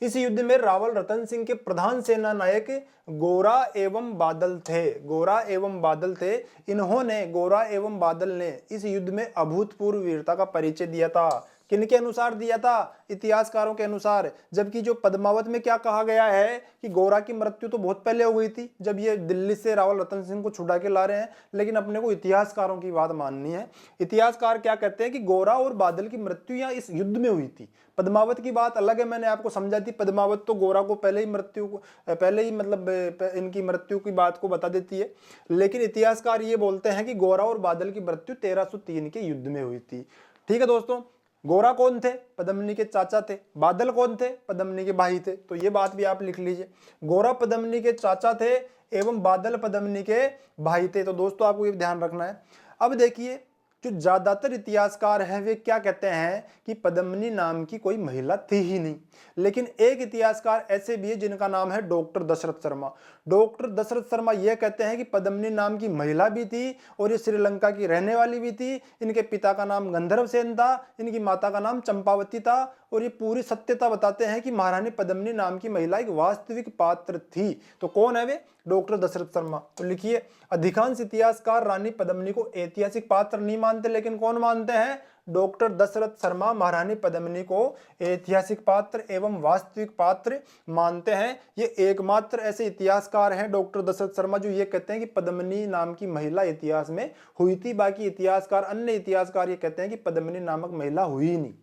इस युद्ध में रावल रतन सिंह के प्रधान सेना नायक गोरा एवं बादल थे। गोरा एवं बादल थे। इन्होंने, गोरा एवं बादल ने, इस युद्ध में अभूतपूर्व वीरता का परिचय दिया था। किनके अनुसार दिया था? इतिहासकारों के अनुसार। जबकि जो पद्मावत में क्या कहा गया है कि गोरा की मृत्यु तो बहुत पहले हो गई थी, जब ये दिल्ली से रावल रतन सिंह को छुड़ा के ला रहे हैं, लेकिन अपने को इतिहासकारों की बात माननी है। इतिहासकार क्या कहते हैं कि गोरा और बादल की मृत्यु यहाँ इस युद्ध में हुई थी। पद्मावत की बात अलग है, मैंने आपको समझा थी। पद्मावत तो गोरा को पहले ही मतलब इनकी मृत्यु की बात को बता देती है, लेकिन इतिहासकार ये बोलते हैं कि गोरा और बादल की मृत्यु 1303 के युद्ध में हुई थी। ठीक है दोस्तों, गोरा कौन थे? पद्मिनी के चाचा थे। बादल कौन थे? पद्मिनी के भाई थे। तो ये बात भी आप लिख लीजिए, गोरा पद्मिनी के चाचा थे एवं बादल पद्मिनी के भाई थे। तो दोस्तों आपको ये ध्यान रखना है। अब देखिए, जो ज्यादातर इतिहासकार हैं वे क्या कहते हैं कि पद्मिनी नाम की कोई महिला थी ही नहीं, लेकिन एक इतिहासकार ऐसे भी है जिनका नाम है डॉक्टर दशरथ शर्मा। डॉक्टर दशरथ शर्मा यह कहते हैं कि पद्मिनी नाम की महिला भी थी और ये श्रीलंका की रहने वाली भी थी। इनके पिता का नाम गंधर्व सेन था, इनकी माता का नाम चंपावती था, और ये पूरी सत्यता बताते हैं कि महारानी पद्मिनी नाम की महिला एक वास्तविक पात्र थी। तो कौन है वे? डॉक्टर दशरथ शर्मा। तो लिखिए, अधिकांश इतिहासकार रानी पद्मिनी को ऐतिहासिक पात्र नहीं मानते, लेकिन कौन मानते हैं? डॉक्टर दशरथ शर्मा महारानी पद्मिनी को ऐतिहासिक पात्र एवं वास्तविक पात्र मानते हैं। ये एकमात्र ऐसे इतिहासकार हैं, डॉक्टर दशरथ शर्मा, जो ये कहते हैं कि पद्मिनी नाम की महिला इतिहास में हुई थी। बाकी इतिहासकार, अन्य इतिहासकार ये कहते हैं कि पद्मिनी नामक महिला हुई ही नहीं।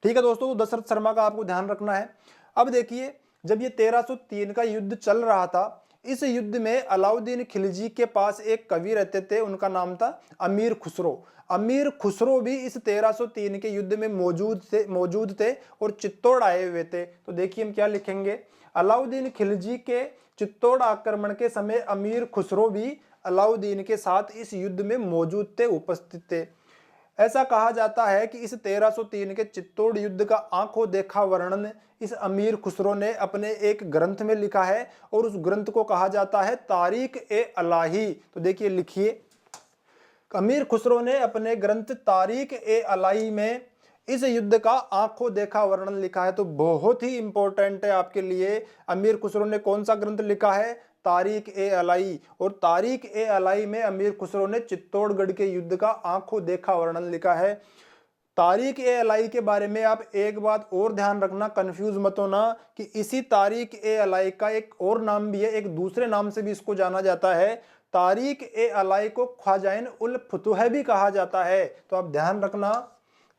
ठीक है दोस्तों, तो दशरथ शर्मा का आपको ध्यान रखना है। अब देखिए, जब ये 1303 का युद्ध चल रहा था, इस युद्ध में अलाउद्दीन खिलजी के पास एक कवि रहते थे, उनका नाम था अमीर खुसरो। अमीर खुसरो भी इस 1303 के युद्ध में मौजूद थे और चित्तौड़ आए हुए थे। तो देखिए हम क्या लिखेंगे, अलाउद्दीन खिलजी के चित्तौड़ आक्रमण के समय अमीर खुसरो भी अलाउद्दीन के साथ इस युद्ध में मौजूद थे, उपस्थित थे। ऐसा कहा जाता है कि इस 1303 के चित्तौड़ युद्ध का आंखों देखा वर्णन इस अमीर खुसरो ने अपने एक ग्रंथ में लिखा है, और उस ग्रंथ को कहा जाता है तारीख ए अलाही। तो देखिए, लिखिए, अमीर खुसरो ने अपने ग्रंथ तारीख ए अलाही में इस युद्ध का आंखों देखा वर्णन लिखा है। तो बहुत ही इंपॉर्टेंट है आपके लिए। अमीर खुसरो ने कौन सा ग्रंथ लिखा है? तारीख ए अलाई। और तारीख ए अलाई में अमीर खुसरो ने चित्तौड़गढ़ के युद्ध का आंखों देखा वर्णन लिखा है। तारीख ए अलाई के बारे में आप एक बात और ध्यान रखना, कंफ्यूज मत होना, कि इसी तारीख ए अलाई का एक और नाम भी है, एक दूसरे नाम से भी इसको जाना जाता है। तारीख ए अलाई को ख्वाजाइन उल फुतुह भी कहा जाता है। तो आप ध्यान रखना,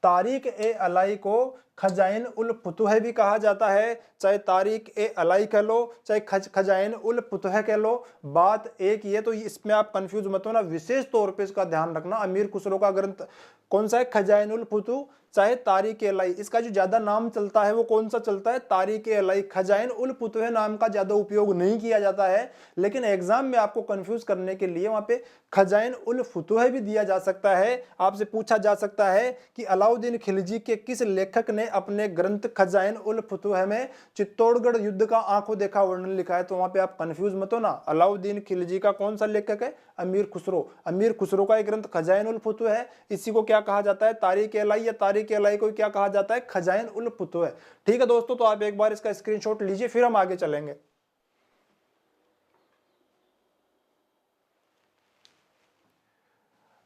तारीख ए अलाई को खजाइन उल फुतुह भी कहा जाता है। चाहे तारीख ए अलाई कह लो, चाहे खजाइन उल फुतुह कह लो, बात एक ही है। तो इसमें आप कंफ्यूज मत होना, विशेष तौर पे इसका ध्यान रखना। अमीर खुसरो का ग्रंथ कौन सा है? खजाइन उल फुतुह, चाहे तारीख ए अलाई। इसका जो ज्यादा नाम चलता है वो कौन सा चलता है? तारीख ए अलाई। खजाइन उल फुतुह नाम का ज्यादा उपयोग नहीं किया जाता है, लेकिन एग्जाम में आपको कंफ्यूज करने के लिए वहां पे खजाइन उल फुतुह भी दिया जा सकता है। आपसे पूछा जा सकता है कि अलाउद्दीन खिलजी के किस लेखक ने अपने ग्रंथ खजाइन उल फुतुह में चित्तौड़गढ़ युद्ध का आंखों देखा वर्णन लिखा है? तो वहां पे आप कंफ्यूज मत हो ना। अलाउद्दीन खिलजी का कौन सा लेखक है? अमीर खुसरो। अमीर खुसरो का एक ग्रंथ खजाइन उल फुतुह है। इसी को क्या कहा जाता है? तारीख ए अलाई, या तारीख ए अलाई को क्या कहा जाता है? खजाइन उल फुतुह। ठीक है दोस्तों, तो आप एक बार इसका स्क्रीनशॉट लीजिए, फिर हम आगे चलेंगे।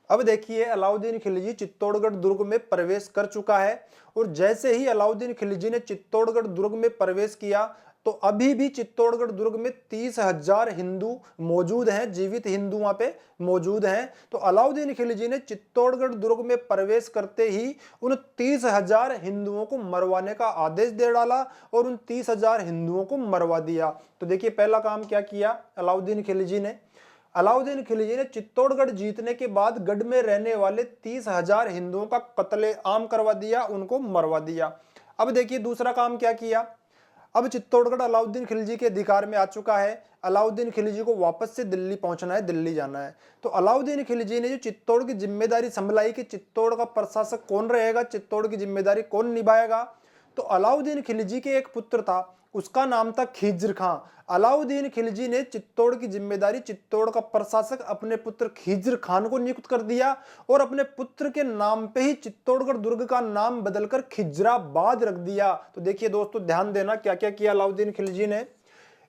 अब देखिए, अलाउद्दीन खिलजी चित्तौड़गढ़ दुर्ग में प्रवेश कर चुका है, और जैसे ही अलाउद्दीन खिलजी ने चित्तौड़गढ़ दुर्ग में प्रवेश किया, तो अभी भी चित्तौड़गढ़ दुर्ग में 30,000 हिंदू मौजूद हैं, जीवित हिंदू वहां पे मौजूद हैं। तो अलाउद्दीन खिलजी ने चित्तौड़गढ़ दुर्ग में प्रवेश करते ही उन 30,000 हिंदुओं को मरवाने का आदेश दे डाला और उन 30,000 हिंदुओं को मरवा दिया। तो देखिए पहला काम क्या किया अलाउद्दीन खिलजी ने। अलाउद्दीन खिलजी ने चित्तौड़गढ़ जीतने के बाद गढ़ में रहने वाले 30,000 हिंदुओं का कत्ले-आम करवा दिया, उनको मरवा दिया। अब देखिए दूसरा काम क्या किया। अब चित्तौड़गढ़ अलाउद्दीन खिलजी के अधिकार में आ चुका है। अलाउद्दीन खिलजी को वापस से दिल्ली पहुंचना है, दिल्ली जाना है। तो अलाउद्दीन खिलजी ने जो चित्तौड़ की जिम्मेदारी संभलाई कि चित्तौड़ का प्रशासक कौन रहेगा, चित्तौड़ की जिम्मेदारी कौन निभाएगा। तो अलाउद्दीन खिलजी के एक पुत्र था, उसका नाम था खिज्र खां। अलाउद्दीन खिलजी ने चित्तौड़ की जिम्मेदारी, चित्तौड़ का प्रशासक अपने पुत्र खिज्र खान को नियुक्त कर दिया और अपने पुत्र के नाम पे ही चित्तौड़गढ़ दुर्ग का नाम बदलकर खिजराबाद रख दिया। तो देखिए दोस्तों ध्यान देना क्या क्या किया अलाउद्दीन खिलजी ने।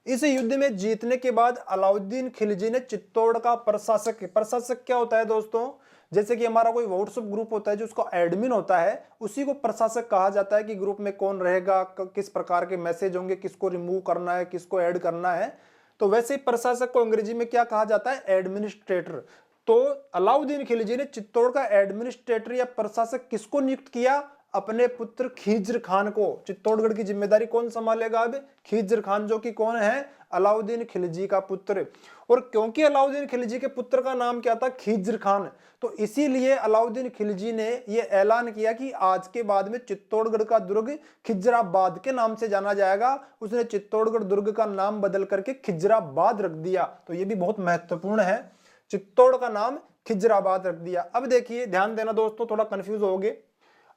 इस युद्ध में जीतने के बाद अलाउद्दीन खिलजी ने चित्तौड़ का प्रशासक क्या होता है दोस्तों, जैसे कि हमारा कोई व्हाट्सएप ग्रुप होता है जो उसका एडमिन होता है, उसी को प्रशासक कहा जाता है कि ग्रुप में कौन रहेगा, किस प्रकार के मैसेज होंगे, किसको रिमूव करना है, किसको ऐड करना है। तो वैसे ही प्रशासक को अंग्रेजी में क्या कहा जाता है, एडमिनिस्ट्रेटर। तो अलाउद्दीन खिलजी ने चित्तौड़ का एडमिनिस्ट्रेटर या प्रशासक किसको नियुक्त किया, अपने पुत्र खिज्र खान को। चित्तौड़गढ़ की जिम्मेदारी कौन संभालेगा अब, खिज्र खान, जो कि कौन है, अलाउद्दीन खिलजी का पुत्र। और क्योंकि अलाउद्दीन खिलजी के पुत्र का नाम क्या था, खिज्र खान, तो इसीलिए अलाउद्दीन खिलजी ने यह ऐलान किया कि आज के बाद में चित्तौड़गढ़ का दुर्ग खिजराबाद के नाम से जाना जाएगा। उसने चित्तौड़गढ़ दुर्ग का नाम बदल करके खिजराबाद रख दिया। तो यह भी बहुत महत्वपूर्ण है, चित्तौड़ का नाम खिजराबाद रख दिया। अब देखिए ध्यान देना दोस्तों, थोड़ा कंफ्यूज हो गए।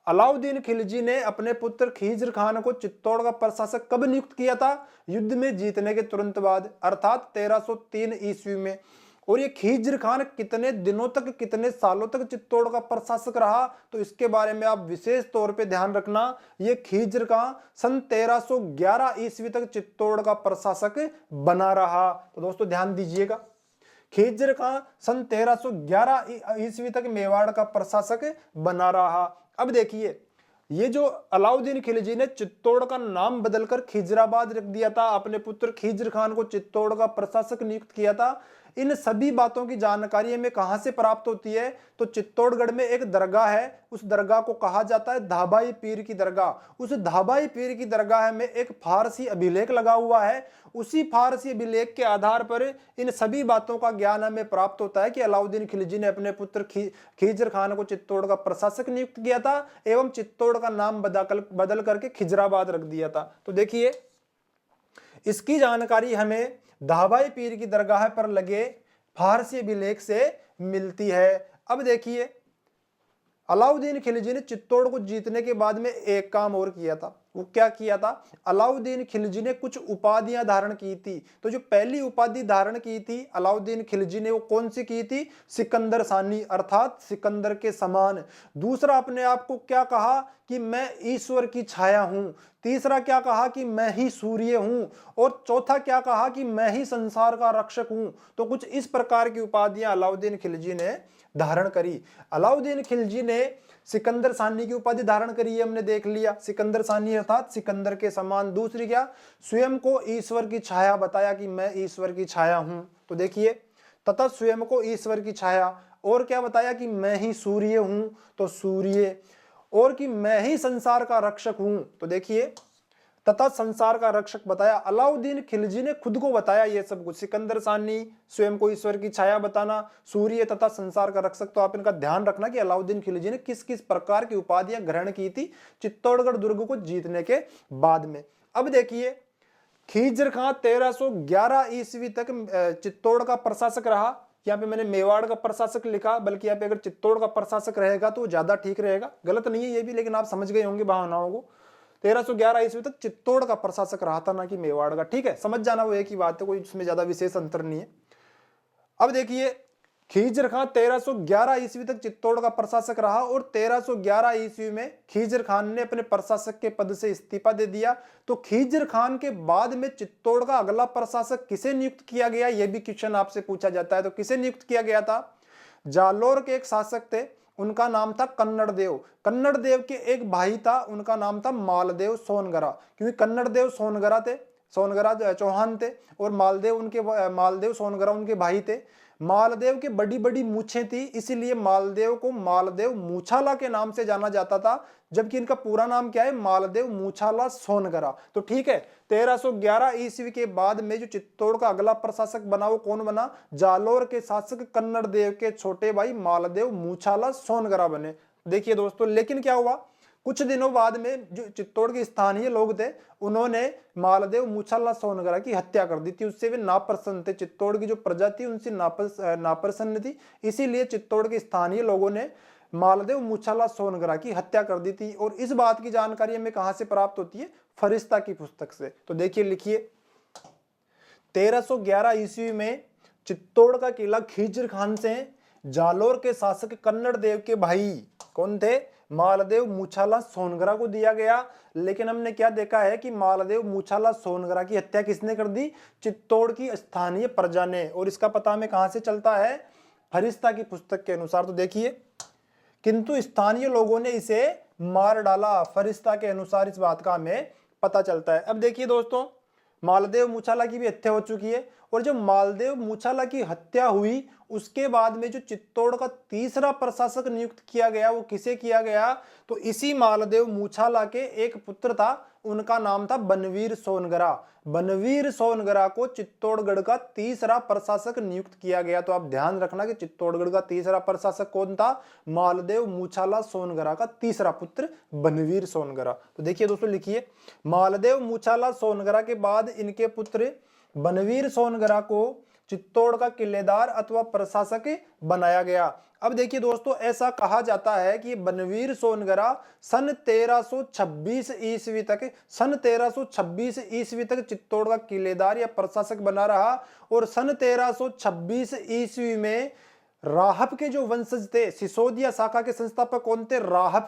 अलाउद्दीन खिलजी ने अपने पुत्र खिज्र खान को चित्तौड़ का प्रशासक कब नियुक्त किया था, युद्ध में जीतने के तुरंत बाद, अर्थात 1303 ईस्वी में। और ये खिज्र खान कितने दिनों तक, कितने सालों तक चित्तौड़ का प्रशासक रहा, तो इसके बारे में आप विशेष तौर पे ध्यान रखना। ये खिज्र खान सन 1311 ईस्वी तक चित्तौड़ का प्रशासक बना रहा। तो दोस्तों ध्यान दीजिएगा, खिज्र खान सन 1311 ईस्वी तक मेवाड़ का प्रशासक बना रहा। अब देखिए ये जो अलाउद्दीन खिलजी ने चित्तौड़ का नाम बदलकर खिजराबाद रख दिया था, अपने पुत्र खिज्र खान को चित्तौड़ का प्रशासक नियुक्त किया था, इन सभी बातों की जानकारी हमें कहां से प्राप्त होती है, तो चित्तौड़गढ़ में एक दरगाह है, उस दरगाह को कहा जाता है धाबाई पीर की दरगाह। उस धाबाई पीर की दरगाह में एक फारसी अभिलेख लगा हुआ है। उसी फारसी अभिलेख के आधार पर इन सभी बातों का ज्ञान हमें प्राप्त होता है कि अलाउद्दीन खिलजी ने अपने पुत्र खिज्र खान को चित्तौड़ का प्रशासक नियुक्त किया था एवं चित्तौड़ का नाम बदल करके खिजराबाद रख दिया था। तो देखिए इसकी जानकारी हमें धाबाई पीर की दरगाह पर लगे फारसी अभिलेख से मिलती है। अब देखिए अलाउद्दीन खिलजी ने चित्तौड़ को जीतने के बाद में एक काम और किया था। वो क्या किया था, अलाउद्दीन खिलजी ने कुछ उपाधियां धारण की थी। तो जो पहली उपाधि धारण की थी अलाउद्दीन खिलजी ने, वो कौन सी की थी, सिकंदर सानी, अर्थात सिकंदर के समान। दूसरा अपने आप को क्या कहा कि मैं ईश्वर की छाया हूं। तीसरा क्या कहा कि मैं ही सूर्य हूं। और चौथा क्या कहा कि मैं ही संसार का रक्षक हूं। तो कुछ इस प्रकार की उपाधियां अलाउद्दीन खिलजी ने धारण करी। अलाउद्दीन खिलजी ने सिकंदर सानी की उपाधि धारण करी है, हमने देख लिया, सिकंदर सानी अर्थात सिकंदर के समान। दूसरी क्या, स्वयं को ईश्वर की छाया बताया कि मैं ईश्वर की छाया हूं। तो देखिए तथा स्वयं को ईश्वर की छाया, और क्या बताया कि मैं ही सूर्य हूं, तो सूर्य, और कि मैं ही संसार का रक्षक हूं। तो देखिए तथा संसार का रक्षक बताया। अलाउद्दीन खिलजी ने खुद को बताया ये सब कुछ, सिकंदर सानी, स्वयं को ईश्वर की छाया बताना, सूर्य तथा संसार का रक्षक। तो आप इनका ध्यान रखना कि अलाउद्दीन खिलजी ने किस किस प्रकार की उपाधियां ग्रहण की थी चित्तौड़गढ़ दुर्ग को जीतने के बाद में। अब देखिए खिज्र खान 1311 ईस्वी तक चित्तौड़ का प्रशासक रहा। यहाँ पे मैंने मेवाड़ का प्रशासक लिखा, बल्कि यहाँ पे अगर चित्तौड़ का प्रशासक रहेगा तो ज्यादा ठीक रहेगा, गलत नहीं है ये भी, लेकिन आप समझ गए होंगे भावनाओं को। 1311 ईस्वी तक चित्तौड़ का प्रशासक रहा था, ना कि मेवाड़ का। ठीक है, समझ जाना, वो एक ही बात है, कोई इसमें ज्यादा विशेष अंतर नहीं है। अब देखिए खिज्र खान 1311 ईस्वी तक चित्तौड़ का प्रशासक रहा और 1311 ईस्वी में खिज्र खान ने अपने प्रशासक के पद से इस्तीफा दे दिया। तो खिज्र खान के बाद में चित्तौड़ का अगला प्रशासक किसे नियुक्त किया गया, यह भी क्वेश्चन आपसे पूछा जाता है। तो किसे नियुक्त किया गया था, जालोर के एक शासक थे, उनका नाम था कन्नड़ देव। कन्नड़ देव के एक भाई था, उनका नाम था मालदेव सोनगरा, क्योंकि कन्नड़ देव सोनगरा थे, सोनगरा चौहान थे और मालदेव सोनगरा उनके भाई थे। मालदेव के बड़ी बड़ी मूछें थी, इसीलिए मालदेव को मालदेव मूछाला के नाम से जाना जाता था, जबकि इनका पूरा नाम क्या है, मालदेव मूछाला सोनगरा। तो ठीक है, 1311 ईस्वी के बाद में जो चित्तौड़ का अगला प्रशासक बना वो कौन बना, जालोर के शासक कन्नड़ देव के छोटे भाई मालदेव मूछाला सोनगरा बने। देखिए दोस्तों, लेकिन क्या हुआ, कुछ दिनों बाद में जो चित्तौड़ के स्थानीय लोग थे उन्होंने मालदेव मूछाला सोनगरा की हत्या कर दी थी। उससे वे नाप्रसन्न थे, चित्तौड़ की जो प्रजा थी उनसे नाप्रसन्न थी, इसीलिए चित्तौड़ के स्थानीय लोगों ने मालदेव मूछाला सोनगरा की हत्या कर दी थी। और इस बात की जानकारी हमें कहां से प्राप्त होती है, फरिश्ता की पुस्तक से। तो देखिए लिखिए, 1311 ईस्वी में चित्तौड़ का किला खीजर खान से जालोर के शासक कन्नड़ देव के भाई कौन थे, मालदेव मूछाला सोनगरा को दिया गया। लेकिन हमने क्या देखा है कि मालदेव मूछाला सोनगरा की हत्या किसने कर दी, चित्तौड़ की स्थानीय प्रजा ने। और इसका पता हमें कहां से चलता है, फरिश्ता की पुस्तक के अनुसार। तो देखिए, किंतु स्थानीय लोगों ने इसे मार डाला, फरिश्ता के अनुसार इस बात का हमें पता चलता है। अब देखिए दोस्तों, मालदेव मूछाला की भी हत्या हो चुकी है, और जब मालदेव मूछाला की हत्या हुई उसके बाद में जो चित्तौड़ का तीसरा प्रशासक नियुक्त किया गया वो किसे किया गया, तो इसी मालदेव मूछाला के एक पुत्र था, उनका नाम था बनवीर सोनगरा। बनवीर सोनगरा को चित्तौड़गढ़ का तीसरा प्रशासक नियुक्त किया गया। तो आप ध्यान रखना कि चित्तौड़गढ़ का तीसरा प्रशासक कौन था, मालदेव मूछाला सोनगरा का तीसरा पुत्र बनवीर सोनगरा। तो देखिए दोस्तों, लिखिए, मालदेव मूछाला सोनगरा के बाद इनके पुत्र बनवीर सोनगरा को चित्तौड़ का किलेदार अथवा प्रशासक बनाया गया। अब देखिए दोस्तों, ऐसा कहा जाता है कि बनवीर सोनगरा सन 1326 ईस्वी तक चित्तौड़ का किलेदार या प्रशासक बना रहा। और सन 1326 ईस्वी में राहप के जो वंशज थे, सिसोदिया शाखा के संस्थापक कौन थे, राहप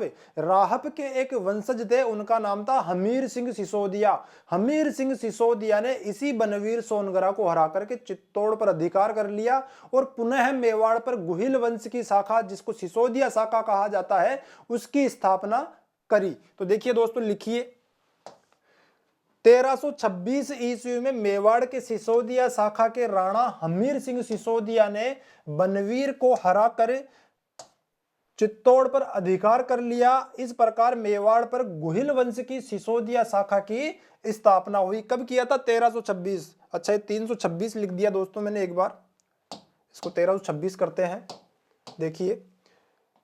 के एक वंशज थे, उनका नाम था हमीर सिंह सिसोदिया। हमीर सिंह सिसोदिया ने इसी बनवीर सोनगरा को हरा करके चित्तौड़ पर अधिकार कर लिया और पुनः मेवाड़ पर गुहिल वंश की शाखा, जिसको सिसोदिया शाखा कहा जाता है, उसकी स्थापना करी। तो देखिए दोस्तों, लिखिए, 1326 ईस्वी में मेवाड़ के सिसोदिया शाखा के राणा हमीर सिंह सिसोदिया ने बनवीर को हरा कर चित्तौड़ पर अधिकार कर लिया। इस प्रकार मेवाड़ पर गुहिल वंश की सिसोदिया शाखा की स्थापना हुई। कब किया था, 1326। अच्छा, 326 लिख दिया दोस्तों मैंने, एक बार इसको 1326 करते हैं। देखिए,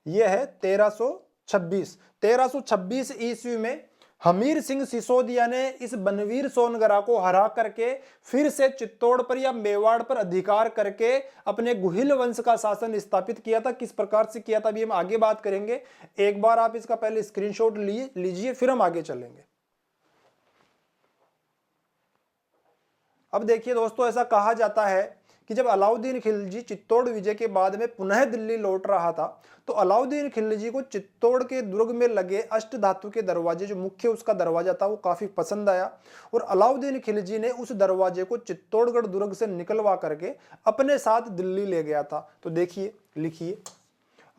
यह है 1326 ईस्वी में हमीर सिंह सिसोदिया ने इस बनवीर सोनगरा को हरा करके फिर से चित्तौड़ पर या मेवाड़ पर अधिकार करके अपने गुहिल वंश का शासन स्थापित किया था। किस प्रकार से किया था अभी हम आगे बात करेंगे, एक बार आप इसका पहले स्क्रीनशॉट लीजिए, फिर हम आगे चलेंगे। अब देखिए दोस्तों, ऐसा कहा जाता है कि जब अलाउद्दीन खिलजी चित्तौड़ विजय के बाद में पुनः दिल्ली लौट रहा था, तो अलाउद्दीन खिलजी को चित्तौड़ के दुर्ग में लगे अष्ट धातु के दरवाजे, जो मुख्य उसका दरवाजा था, वो काफी पसंद आया और अलाउद्दीन खिलजी ने उस दरवाजे को चित्तौड़गढ़ दुर्ग से निकलवा करके अपने साथ दिल्ली ले गया था। तो देखिए, लिखिए,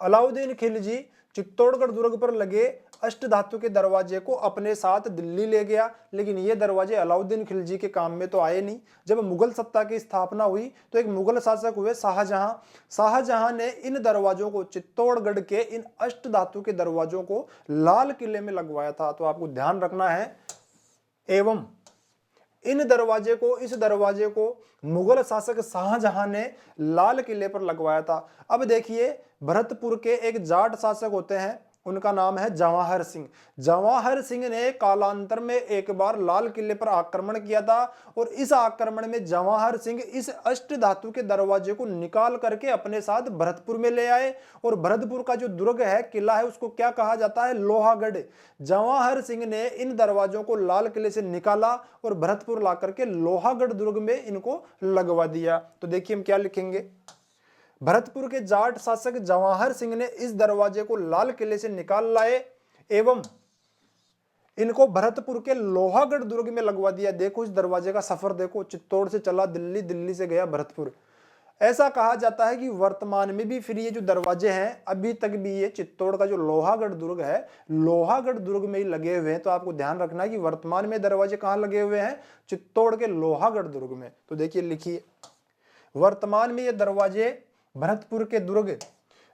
अलाउद्दीन खिलजी चित्तौड़गढ़ दुर्ग पर लगे अष्ट धातु के दरवाजे को अपने साथ दिल्ली ले गया, लेकिन ये दरवाजे अलाउद्दीन खिलजी के काम में तो आए नहीं। जब मुगल सत्ता की स्थापना हुई तो एक मुगल शासक हुए शाहजहां ने इन दरवाजों को, चित्तौड़गढ़ के इन अष्ट धातु के दरवाजों को लाल किले में लगवाया था। तो आपको ध्यान रखना है, एवं इस दरवाजे को मुगल शासक शाहजहां ने लाल किले पर लगवाया था। अब देखिए, भरतपुर के एक जाट शासक होते हैं, उनका नाम है जवाहर सिंह। जवाहर सिंह ने कालांतर में एक बार लाल किले पर आक्रमण किया था और इस आक्रमण में जवाहर सिंह इस अष्ट धातु के दरवाजे को निकाल करके अपने साथ भरतपुर में ले आए। और भरतपुर का जो दुर्ग है, किला है, उसको क्या कहा जाता है, लोहागढ़। जवाहर सिंह ने इन दरवाजों को लाल किले से निकाला और भरतपुर ला करके लोहागढ़ दुर्ग में इनको लगवा दिया। तो देखिए हम क्या लिखेंगे, भरतपुर के जाट शासक जवाहर सिंह ने इस दरवाजे को लाल किले से निकाल लाए एवं इनको भरतपुर के लोहागढ़ दुर्ग में लगवा दिया। देखो इस दरवाजे का सफर देखो, चित्तौड़ से चला दिल्ली, दिल्ली से गया भरतपुर। ऐसा कहा जाता है कि वर्तमान में भी फिर ये जो दरवाजे हैं अभी तक भी ये चित्तौड़ का जो लोहागढ़ दुर्ग है, लोहागढ़ दुर्ग में ही लगे हुए हैं। तो आपको ध्यान रखना है कि वर्तमान में दरवाजे कहाँ लगे हुए हैं, चित्तौड़ के लोहागढ़ दुर्ग में। तो देखिए लिखिए, वर्तमान में ये दरवाजे भरतपुर के दुर्ग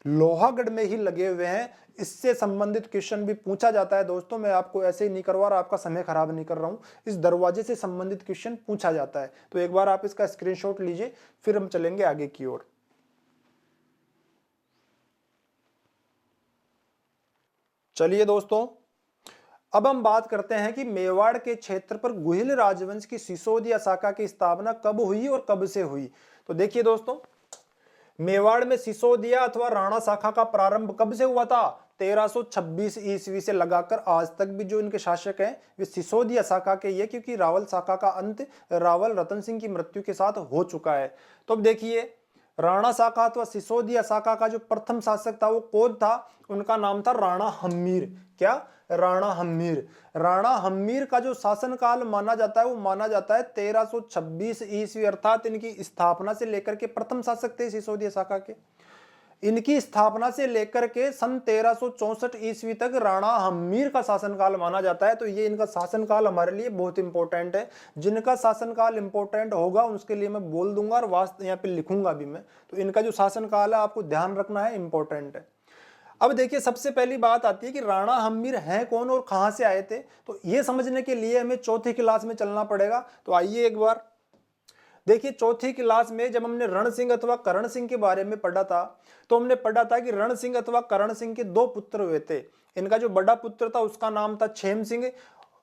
लोहागढ़ में ही लगे हुए हैं। इससे संबंधित क्वेश्चन भी पूछा जाता है दोस्तों, मैं आपको ऐसे ही नहीं करवा रहा, आपका समय खराब नहीं कर रहा हूं, इस दरवाजे से संबंधित क्वेश्चन पूछा जाता है। तो एक बार आप इसका स्क्रीनशॉट लीजिए, फिर हम चलेंगे आगे की ओर। चलिए दोस्तों, अब हम बात करते हैं कि मेवाड़ के क्षेत्र पर गुहिल राजवंश की सिसोदिया शाखा की स्थापना कब हुई और कब से हुई। तो देखिए दोस्तों, मेवाड़ में सिसोदिया अथवा राणा शाखा का प्रारंभ कब से हुआ था, 1326 ईस्वी से लगाकर आज तक भी जो इनके शासक हैं वे सिसोदिया शाखा के ये, क्योंकि रावल शाखा का अंत रावल रतन सिंह की मृत्यु के साथ हो चुका है। तो अब देखिए, राणा शाखा अथवा सिसोदिया शाखा का जो प्रथम शासक था वो कौन था, उनका नाम था राणा हम्मीर। क्या, राणा हम्मीर। राणा हम्मीर का जो शासनकाल माना जाता है वो माना जाता है 1326 ईस्वी, अर्थात इनकी स्थापना से लेकर के प्रथम शासक थे सिसोदिया शाखा के, इनकी स्थापना से लेकर के सन 1364 ईस्वी तक राणा हम्मीर का शासनकाल माना जाता है। तो ये इनका शासनकाल हमारे लिए बहुत इंपॉर्टेंट है। जिनका शासनकाल इंपॉर्टेंट होगा उसके लिए मैं बोल दूंगा और वास्तव यहाँ पे लिखूंगा भी मैं। तो इनका जो शासनकाल है आपको ध्यान रखना है, इंपॉर्टेंट है। अब देखिए, सबसे पहली बात आती है कि राणा हम्मीर हैं कौन और कहां से आए थे। तो ये समझने के लिए हमें चौथी क्लास में चलना पड़ेगा। तो आइए एक बार देखिए, चौथी क्लास में जब हमने रण सिंह अथवा करण सिंह के बारे में पढ़ा था, तो हमने पढ़ा था कि रण सिंह अथवा करण सिंह के दो पुत्र हुए थे। इनका जो बड़ा पुत्र था उसका नाम था छेम सिंह,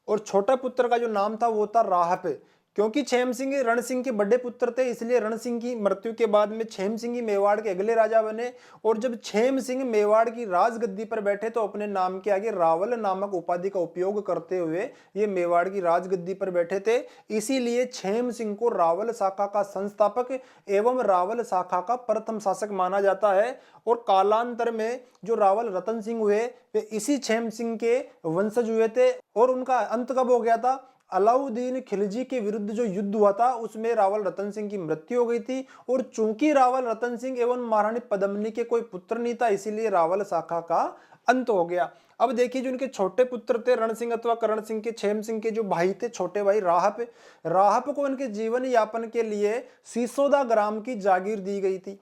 और छोटा पुत्र का जो नाम था वो था राहप। क्योंकि छेम सिंह रण सिंह के बड़े पुत्र थे, इसलिए रण सिंह की मृत्यु के बाद में छेम सिंह ही मेवाड़ के अगले राजा बने। और जब छेम सिंह मेवाड़ की राजगद्दी पर बैठे तो अपने नाम के आगे रावल नामक उपाधि का उपयोग करते हुए ये मेवाड़ की राजगद्दी पर बैठे थे। इसीलिए छेम सिंह को रावल शाखा का संस्थापक एवं रावल शाखा का प्रथम शासक माना जाता है। और कालांतर में जो रावल रतन सिंह हुए वे इसी छेम सिंह के वंशज हुए थे। और उनका अंत कब हो गया था, अलाउद्दीन खिलजी के विरुद्ध जो युद्ध हुआ था उसमें रावल रतन सिंह की मृत्यु हो गई थी। और चूंकि रावल रतन सिंह एवं महारानी पद्मिनी के कोई पुत्र नहीं था, इसीलिए रावल शाखा का अंत हो गया। अब देखिए, जो इनके छोटे पुत्र थे रण सिंह अथवा करण सिंह के, छेम सिंह के जो भाई थे छोटे भाई राहप को इनके जीवन यापन के लिए सिसोदा ग्राम की जागीर दी गई थी।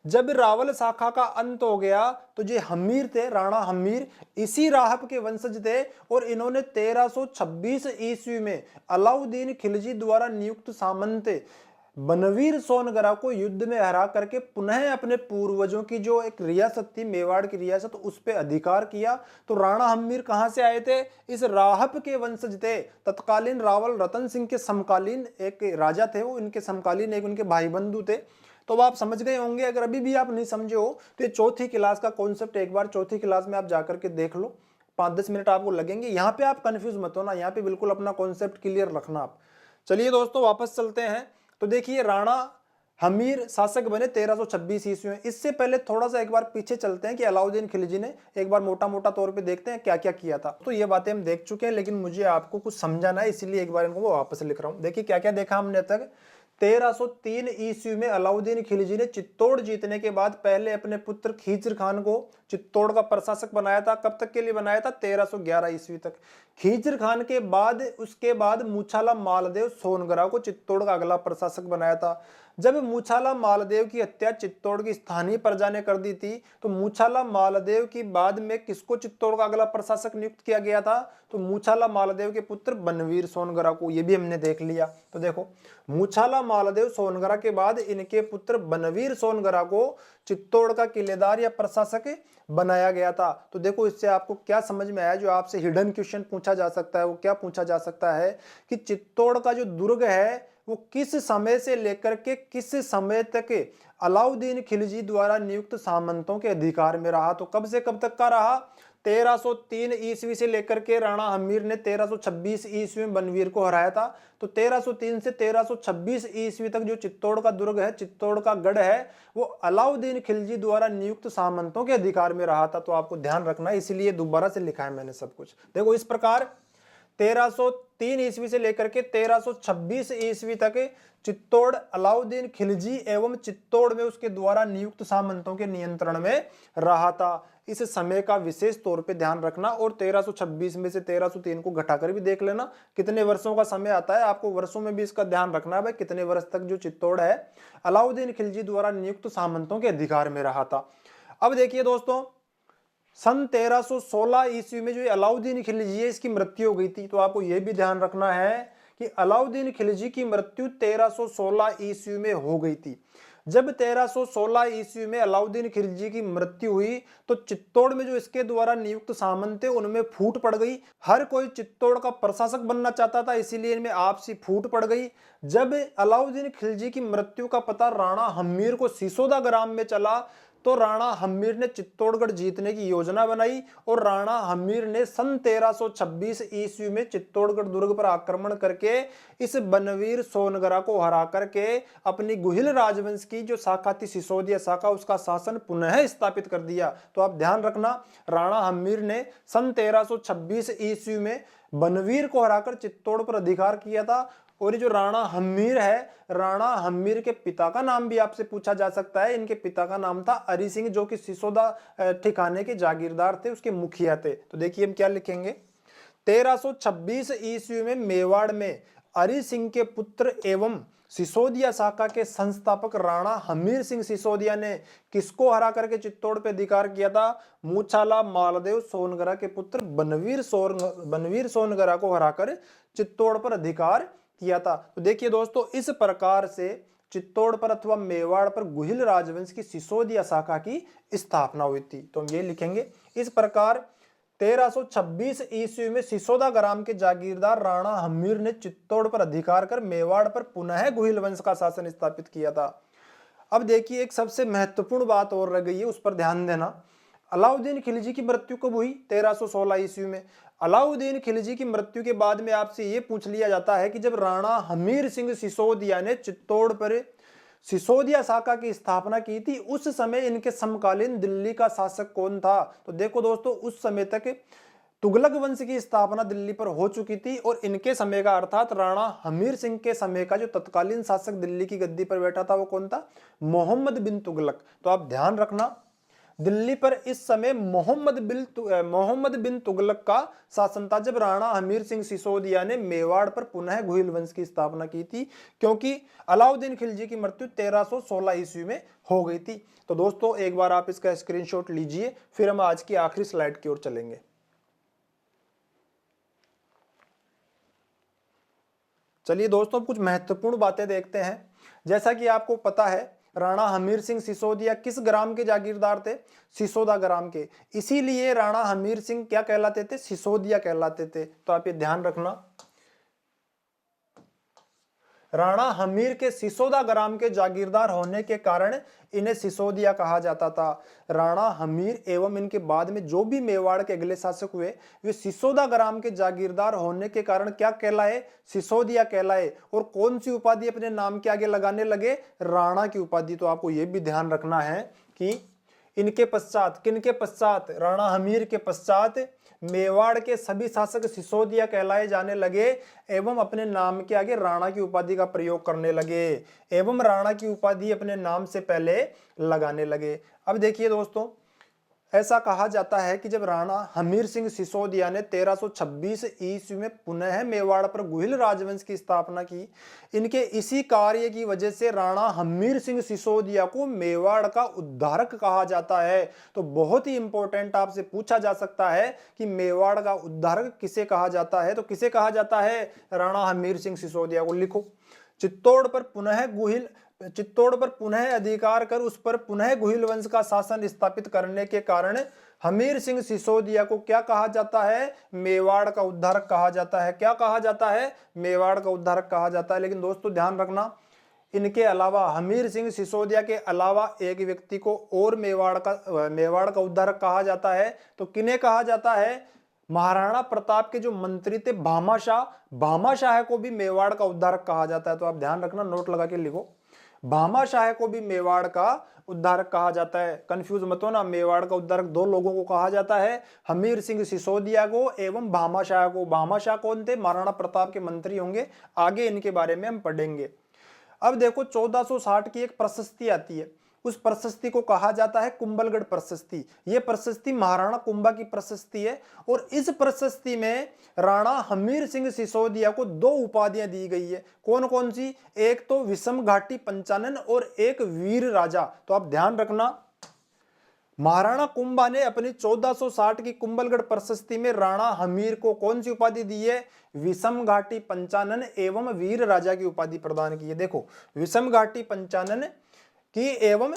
जब रावल शाखा का अंत हो गया तो जो हम्मीर थे, राणा हम्मीर, इसी राहप के वंशज थे। और इन्होंने 1326 ईस्वी में अलाउद्दीन खिलजी द्वारा नियुक्त सामंत बनवीर सोनगरा को युद्ध में हरा करके पुनः अपने पूर्वजों की जो एक रियासत थी, मेवाड़ की रियासत, उस पर अधिकार किया। तो राणा हम्मीर कहां से आए थे, इस राहप के वंशज थे। तत्कालीन रावल रतन सिंह के समकालीन एक राजा थे, वो इनके समकालीन एक उनके भाई बंधु थे। तो आप समझ गए होंगे। अगर अभी भी आप नहीं समझे हो तो ये चौथी क्लास का कॉन्सेप्ट एक बार चौथी क्लास में आप जाकर के देख लो, 5-10 मिनट आपको लगेंगे। यहाँ पे आप कंफ्यूज मत होना, यहाँ पे बिल्कुल अपना कॉन्सेप्ट क्लियर रखना आप। चलिए दोस्तों, वापस चलते हैं। तो देखिए, राणा हमीर शासक बने 1326 ईस्वी में। इससे पहले थोड़ा सा एक बार पीछे चलते हैं कि अलाउद्दीन खिलजी ने एक बार मोटा मोटा तौर पे देखते हैं क्या क्या किया था। तो ये बातें हम देख चुके हैं, लेकिन मुझे आपको कुछ समझाना है, इसीलिए एक बार इनको वापस लिख रहा हूँ। देखिए क्या क्या देखा हमने तक। 1303 ईस्वी में अलाउद्दीन खिलजी ने चित्तौड़ जीतने के बाद पहले अपने पुत्र खीजर खान को चित्तौड़ का प्रशासक बनाया था। कब तक के लिए बनाया था, 1311 ईस्वी तक। खीजर खान के बाद उसके बाद मूछाला मालदेव सोनगरा को चित्तौड़ का अगला प्रशासक बनाया था। जब मूछाला मालदेव की हत्या चित्तौड़ की स्थानीय प्रजा ने कर दी थी, तो मूछाला मालदेव की बाद में किसको चित्तौड़ का अगला प्रशासक नियुक्त किया गया था, तो मूछाला मालदेव के पुत्र बनवीर सोनगरा को। ये भी हमने देख लिया। तो देखो, मूछाला मालदेव सोनगरा के बाद इनके पुत्र बनवीर सोनगरा को चित्तौड़ का किलेदार या प्रशासक बनाया गया था। तो देखो, इससे आपको क्या समझ में आया, जो आपसे हिडन क्वेश्चन पूछा जा सकता है वो क्या पूछा जा सकता है कि चित्तौड़ का जो दुर्ग है वो किस समय से लेकर के किस समय तक अलाउद्दीन खिलजी द्वारा नियुक्त सामंतों के अधिकार में रहा। तो कब से कब तक का रहा, 1303 ईस्वी से लेकर के राणा हमीर ने 1326 ईस्वी में बनवीर को हराया था। तो 1303 से 1326 ईस्वी तक जो चित्तौड़ का दुर्ग है, चित्तौड़ का गढ़ है, वो अलाउद्दीन खिलजी द्वारा नियुक्त सामंतों के अधिकार में रहा था। तो आपको ध्यान रखना है, इसीलिए दोबारा से लिखा है मैंने सब कुछ। देखो, इस प्रकार 1303 ईस्वी से लेकर के 1326 ईस्वी तक चित्तौड़ अलाउद्दीन खिलजी एवं चित्तौड़ में उसके द्वारा नियुक्त सामंतों के नियंत्रण में रहा था। इस समय का विशेष तौर पे ध्यान रखना और 1326 में से 1303 को घटाकर भी देख लेना कितने वर्षों का समय आता है। आपको वर्षों में भी इसका ध्यान रखना है भाई, कितने वर्ष तक जो चित्तौड़ है अलाउद्दीन खिलजी द्वारा नियुक्त सामंतों के अधिकार में रहा था। अब देखिए दोस्तों, सन 1316 ईस्वी में जो अलाउद्दीन खिलजी है इसकी मृत्यु हो गई थी। तो आपको यह भी ध्यान रखना है कि अलाउद्दीन खिलजी की मृत्यु 1316 ईस्वी में हो गई थी। जब 1316 ईस्वी में अलाउद्दीन खिलजी की मृत्यु हुई तो चित्तौड़ में जो इसके द्वारा नियुक्त सामंत थे उनमें फूट पड़ गई। हर कोई चित्तौड़ का प्रशासक बनना चाहता था, इसीलिए इनमें आपसी फूट पड़ गई। जब अलाउद्दीन खिलजी की मृत्यु का पता राणा हम्मीर को सिसोदा ग्राम में चला तो राणा हम्मीर ने चित्तौड़गढ़ जीतने की योजना बनाई और राणा हम्मीर ने सन 1326 ईस्वी में चित्तौड़गढ़ दुर्ग पर आक्रमण करके इस बनवीर सोनगरा को हरा करके अपनी गुहिल राजवंश की जो शाखा थी सिसोदिया शाखा, उसका शासन पुनः स्थापित कर दिया। तो आप ध्यान रखना, राणा हम्मीर ने सन 1326 ईस्वी में बनवीर को हराकर चित्तौड़ पर अधिकार किया था। और ये जो राणा हम्मीर है, राणा हम्मीर के पिता का नाम भी आपसे पूछा जा सकता है। इनके पिता का नाम था अरी सिंह, जो कि सिसोदा ठिकाने के जागीरदार थे, उसके मुखिया थे। तो देखिए हम क्या लिखेंगे, 1326 ईस्वी में मेवाड़ में अरी सिंह के पुत्र एवं सिसोदिया शाखा के संस्थापक राणा हमीर सिंह सिसोदिया ने किसको हरा करके चित्तौड़ पे अधिकार किया था? मूछाला मालदेव सोनगरा के पुत्र बनवीर सोनगरा को हराकर चित्तौड़ पर अधिकार किया था। तो देखिए दोस्तों, इस प्रकार से चित्तौड़ पर अथवा मेवाड़ पर गुहिल राजवंश की सिसोदिया शाखा की स्थापना हुई थी। तो हम ये लिखेंगे, इस प्रकार 1326 ईस्वी में सिसोदा ग्राम के जागीरदार राणा हम्मीर ने चित्तौड़ पर अधिकार कर मेवाड़ पर पुनः गुहिल वंश का शासन स्थापित किया था। अब देखिए, एक सबसे महत्वपूर्ण बात और रह गई है, उस पर ध्यान देना। अलाउद्दीन खिलजी की मृत्यु कब हुई? 1316 ईस्वी में। अलाउद्दीन खिलजी की मृत्यु के बाद में आपसे यह पूछ लिया जाता है कि जब राणा हमीर सिंह सिसोदिया ने चित्तौड़ पर सिसोदिया शाखा की स्थापना की थी, उस समय इनके समकालीन दिल्ली का शासक कौन था? तो देखो दोस्तों, उस समय तक तुगलक वंश की स्थापना दिल्ली पर हो चुकी थी और इनके समय का अर्थात राणा हमीर सिंह के समय का जो तत्कालीन शासक दिल्ली की गद्दी पर बैठा था वो कौन था? मोहम्मद बिन तुगलक। तो आप ध्यान रखना, दिल्ली पर इस समय मोहम्मद बिन तुगलक का शासन था जब राणा हमीर सिंह सिसोदिया ने मेवाड़ पर पुनः गुहिल वंश की स्थापना की थी, क्योंकि अलाउद्दीन खिलजी की मृत्यु 1316 ईस्वी में हो गई थी। तो दोस्तों, एक बार आप इसका स्क्रीनशॉट लीजिए, फिर हम आज की आखिरी स्लाइड की ओर चलेंगे। चलिए दोस्तों, कुछ महत्वपूर्ण बातें देखते हैं। जैसा कि आपको पता है, राणा हमीर सिंह सिसोदिया किस ग्राम के जागीरदार थे? सिसोदा ग्राम के। इसीलिए राणा हमीर सिंह क्या कहलाते थे? सिसोदिया कहलाते थे। तो आप ये ध्यान रखना, राणा हमीर के सिसोदा ग्राम के जागीरदार होने के कारण इन्हें सिसोदिया कहा जाता था। राणा हमीर एवं इनके बाद में जो भी मेवाड़ के अगले शासक हुए, वे सिसोदा ग्राम के जागीरदार होने के कारण क्या कहलाए? सिसोदिया कहलाए। और कौन सी उपाधि अपने नाम के आगे लगाने लगे? राणा की उपाधि। तो आपको यह भी ध्यान रखना है कि इनके पश्चात, किनके पश्चात? राणा हमीर के पश्चात मेवाड़ के सभी शासक सिसोदिया कहलाए जाने लगे एवं अपने नाम के आगे राणा की उपाधि का प्रयोग करने लगे एवं राणा की उपाधि अपने नाम से पहले लगाने लगे। अब देखिए दोस्तों, ऐसा कहा जाता है कि जब राणा हमीर सिंह सिसोदिया ने 1326 ईस्वी में पुनः मेवाड़ पर गुहिल राजवंश की स्थापना की, इनके इसी कार्य की वजह से राणा हमीर सिंह सिसोदिया को मेवाड़ का उद्धारक कहा जाता है। तो बहुत ही इंपॉर्टेंट आपसे पूछा जा सकता है कि मेवाड़ का उद्धारक किसे कहा जाता है? तो किसे कहा जाता है? राणा हमीर सिंह सिसोदिया को। लिखो, चित्तौड़ पर पुनः अधिकार कर उस पर पुनः गुहिल वंश का शासन स्थापित करने के कारण हमीर सिंह सिसोदिया को क्या कहा जाता है? मेवाड़ का उद्धारक कहा जाता है। क्या कहा जाता है? मेवाड़ का उद्धारक कहा जाता है। लेकिन दोस्तों ध्यान रखना, इनके अलावा, हमीर सिंह सिसोदिया के अलावा एक व्यक्ति को और मेवाड़ का उद्धारक कहा जाता है। तो किन्हें कहा जाता है? महाराणा प्रताप के जो मंत्री थे भामाशाह को भी मेवाड़ का उद्धारक कहा जाता है। तो आप ध्यान रखना, नोट लगा के लिखो, भामाशाह को भी मेवाड़ का उद्धारक कहा जाता है। कंफ्यूज मत हो ना, मेवाड़ का उद्धारक दो लोगों को कहा जाता है, हमीर सिंह सिसोदिया को एवं भामाशाह को। भामाशाह कौन थे? महाराणा प्रताप के मंत्री होंगे, आगे इनके बारे में हम पढ़ेंगे। अब देखो 1460 की एक प्रशस्ति आती है, उस प्रशस्ति को कहा जाता है कुंभलगढ़ प्रशस्ति। यह प्रशस्ति महाराणा कुंभा की प्रशस्ति है और इस प्रशस्ति में राणा हमीर सिंह सिसोदिया को दो उपाधियां दी गई है। कौन कौन सी? एक तो विषम घाटी पंचानन और एक वीर राजा। तो आप ध्यान रखना, महाराणा कुंभा ने अपनी 1460 की कुंभलगढ़ प्रशस्ति में राणा हमीर को कौन सी उपाधि दी है? विषम घाटी पंचानन एवं वीर राजा की उपाधि प्रदान की है। देखो, विषम घाटी पंचानन की एवं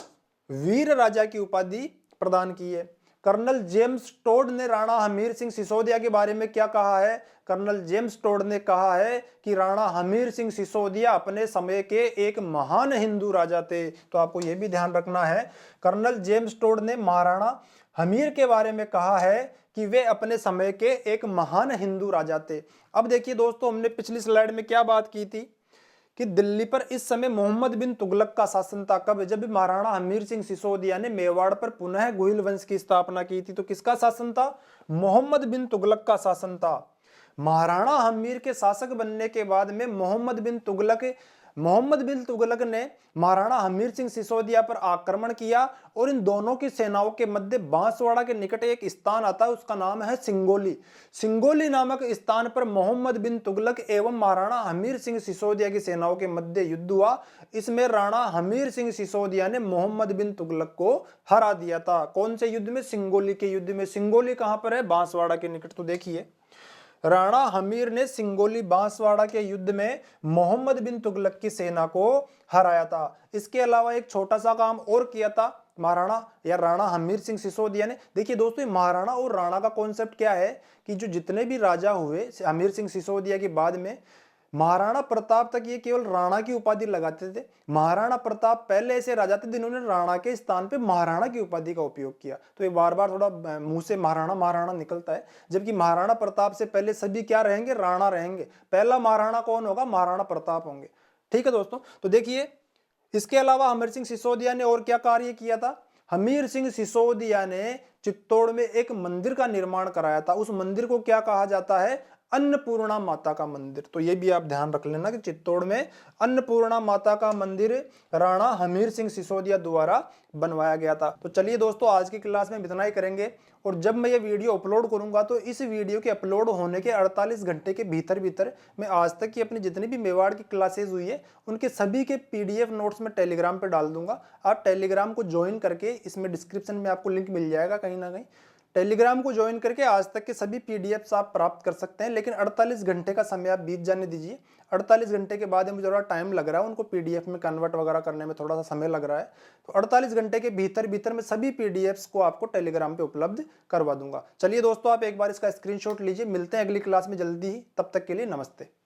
वीर राजा की उपाधि प्रदान की है। कर्नल जेम्स टोड ने राणा हमीर सिंह सिसोदिया के बारे में क्या कहा है? कर्नल जेम्स टोड ने कहा है कि राणा हमीर सिंह सिसोदिया अपने समय के एक महान हिंदू राजा थे। तो आपको यह भी ध्यान रखना है, कर्नल जेम्स टोड ने महाराणा हमीर के बारे में कहा है कि वे अपने समय के एक महान हिंदू राजा थे। अब देखिए दोस्तों, हमने पिछली स्लाइड में क्या बात की थी कि दिल्ली पर इस समय मोहम्मद बिन तुगलक का शासन था। कब? जब महाराणा हमीर सिंह सिसोदिया ने मेवाड़ पर पुनः गोहिल वंश की स्थापना की थी। तो किसका शासन था? मोहम्मद बिन तुगलक का शासन था। महाराणा हमीर के शासक बनने के बाद में मोहम्मद बिन तुगलक ने महाराणा हमीर सिंह सिसोदिया पर आक्रमण किया और इन दोनों की सेनाओं के मध्य बांसवाड़ा के निकट एक स्थान आता है, उसका नाम है सिंगोली। सिंगोली नामक स्थान पर मोहम्मद बिन तुगलक एवं महाराणा हमीर सिंह सिसोदिया की सेनाओं के मध्य युद्ध हुआ। इसमें राणा हमीर सिंह सिसोदिया ने मोहम्मद बिन तुगलक को हरा दिया था। कौन से युद्ध में? सिंगोली के युद्ध में। सिंगोली कहां पर है? बांसवाड़ा के निकट। तो देखिए, राणा हमीर ने सिंगोली बांसवाड़ा के युद्ध में मोहम्मद बिन तुगलक की सेना को हराया था। इसके अलावा एक छोटा सा काम और किया था महाराणा या राणा हमीर सिंह सिसोदिया ने। देखिए दोस्तों, महाराणा और राणा का कॉन्सेप्ट क्या है कि जो जितने भी राजा हुए हमीर सिंह सिसोदिया के बाद में, महाराणा प्रताप तक ये केवल राणा की उपाधि लगाते थे। महाराणा प्रताप पहले ऐसे राजा थे जिन्होंने राणा के स्थान पे महाराणा की उपाधि का उपयोग किया। तो ये बार बार थोड़ा मुंह से महाराणा महाराणा निकलता है, जबकि महाराणा प्रताप से पहले सभी क्या रहेंगे? राणा रहेंगे। पहला महाराणा कौन होगा? महाराणा प्रताप होंगे। ठीक है दोस्तों, तो देखिए, इसके अलावा हमीर सिंह सिसोदिया ने और क्या कार्य किया था? हमीर सिंह सिसोदिया ने चित्तौड़ में एक मंदिर का निर्माण कराया था। उस मंदिर को क्या कहा जाता है? अन्नपूर्णा माता का मंदिर। तो ये भी आप ध्यान रख लेना कि चित्तौड़ में अन्नपूर्णा माता का मंदिर राणा हमीर सिंह सिसोदिया द्वारा बनवाया गया था। तो चलिए दोस्तों, आज की क्लास में इतना ही करेंगे और जब मैं ये वीडियो अपलोड करूंगा तो इस वीडियो के अपलोड होने के 48 घंटे के भीतर मैं आज तक की अपनी जितनी भी मेवाड़ की क्लासेज हुई है उनके सभी के PDF नोट्स में टेलीग्राम पे डाल दूंगा। आप टेलीग्राम को ज्वाइन करके, इसमें डिस्क्रिप्शन में आपको लिंक मिल जाएगा कहीं ना कहीं, टेलीग्राम को ज्वाइन करके आज तक के सभी PDFs आप प्राप्त कर सकते हैं। लेकिन 48 घंटे का समय आप बीत जाने दीजिए। 48 घंटे के बाद मुझे थोड़ा टाइम लग रहा है, उनको PDF में कन्वर्ट वगैरह करने में थोड़ा सा समय लग रहा है। तो 48 घंटे के भीतर मैं सभी PDFs को आपको टेलीग्राम पे उपलब्ध करवा दूंगा। चलिए दोस्तों, आप एक बार इसका स्क्रीनशॉट लीजिए। मिलते हैं अगली क्लास में जल्दी ही, तब तक के लिए नमस्ते।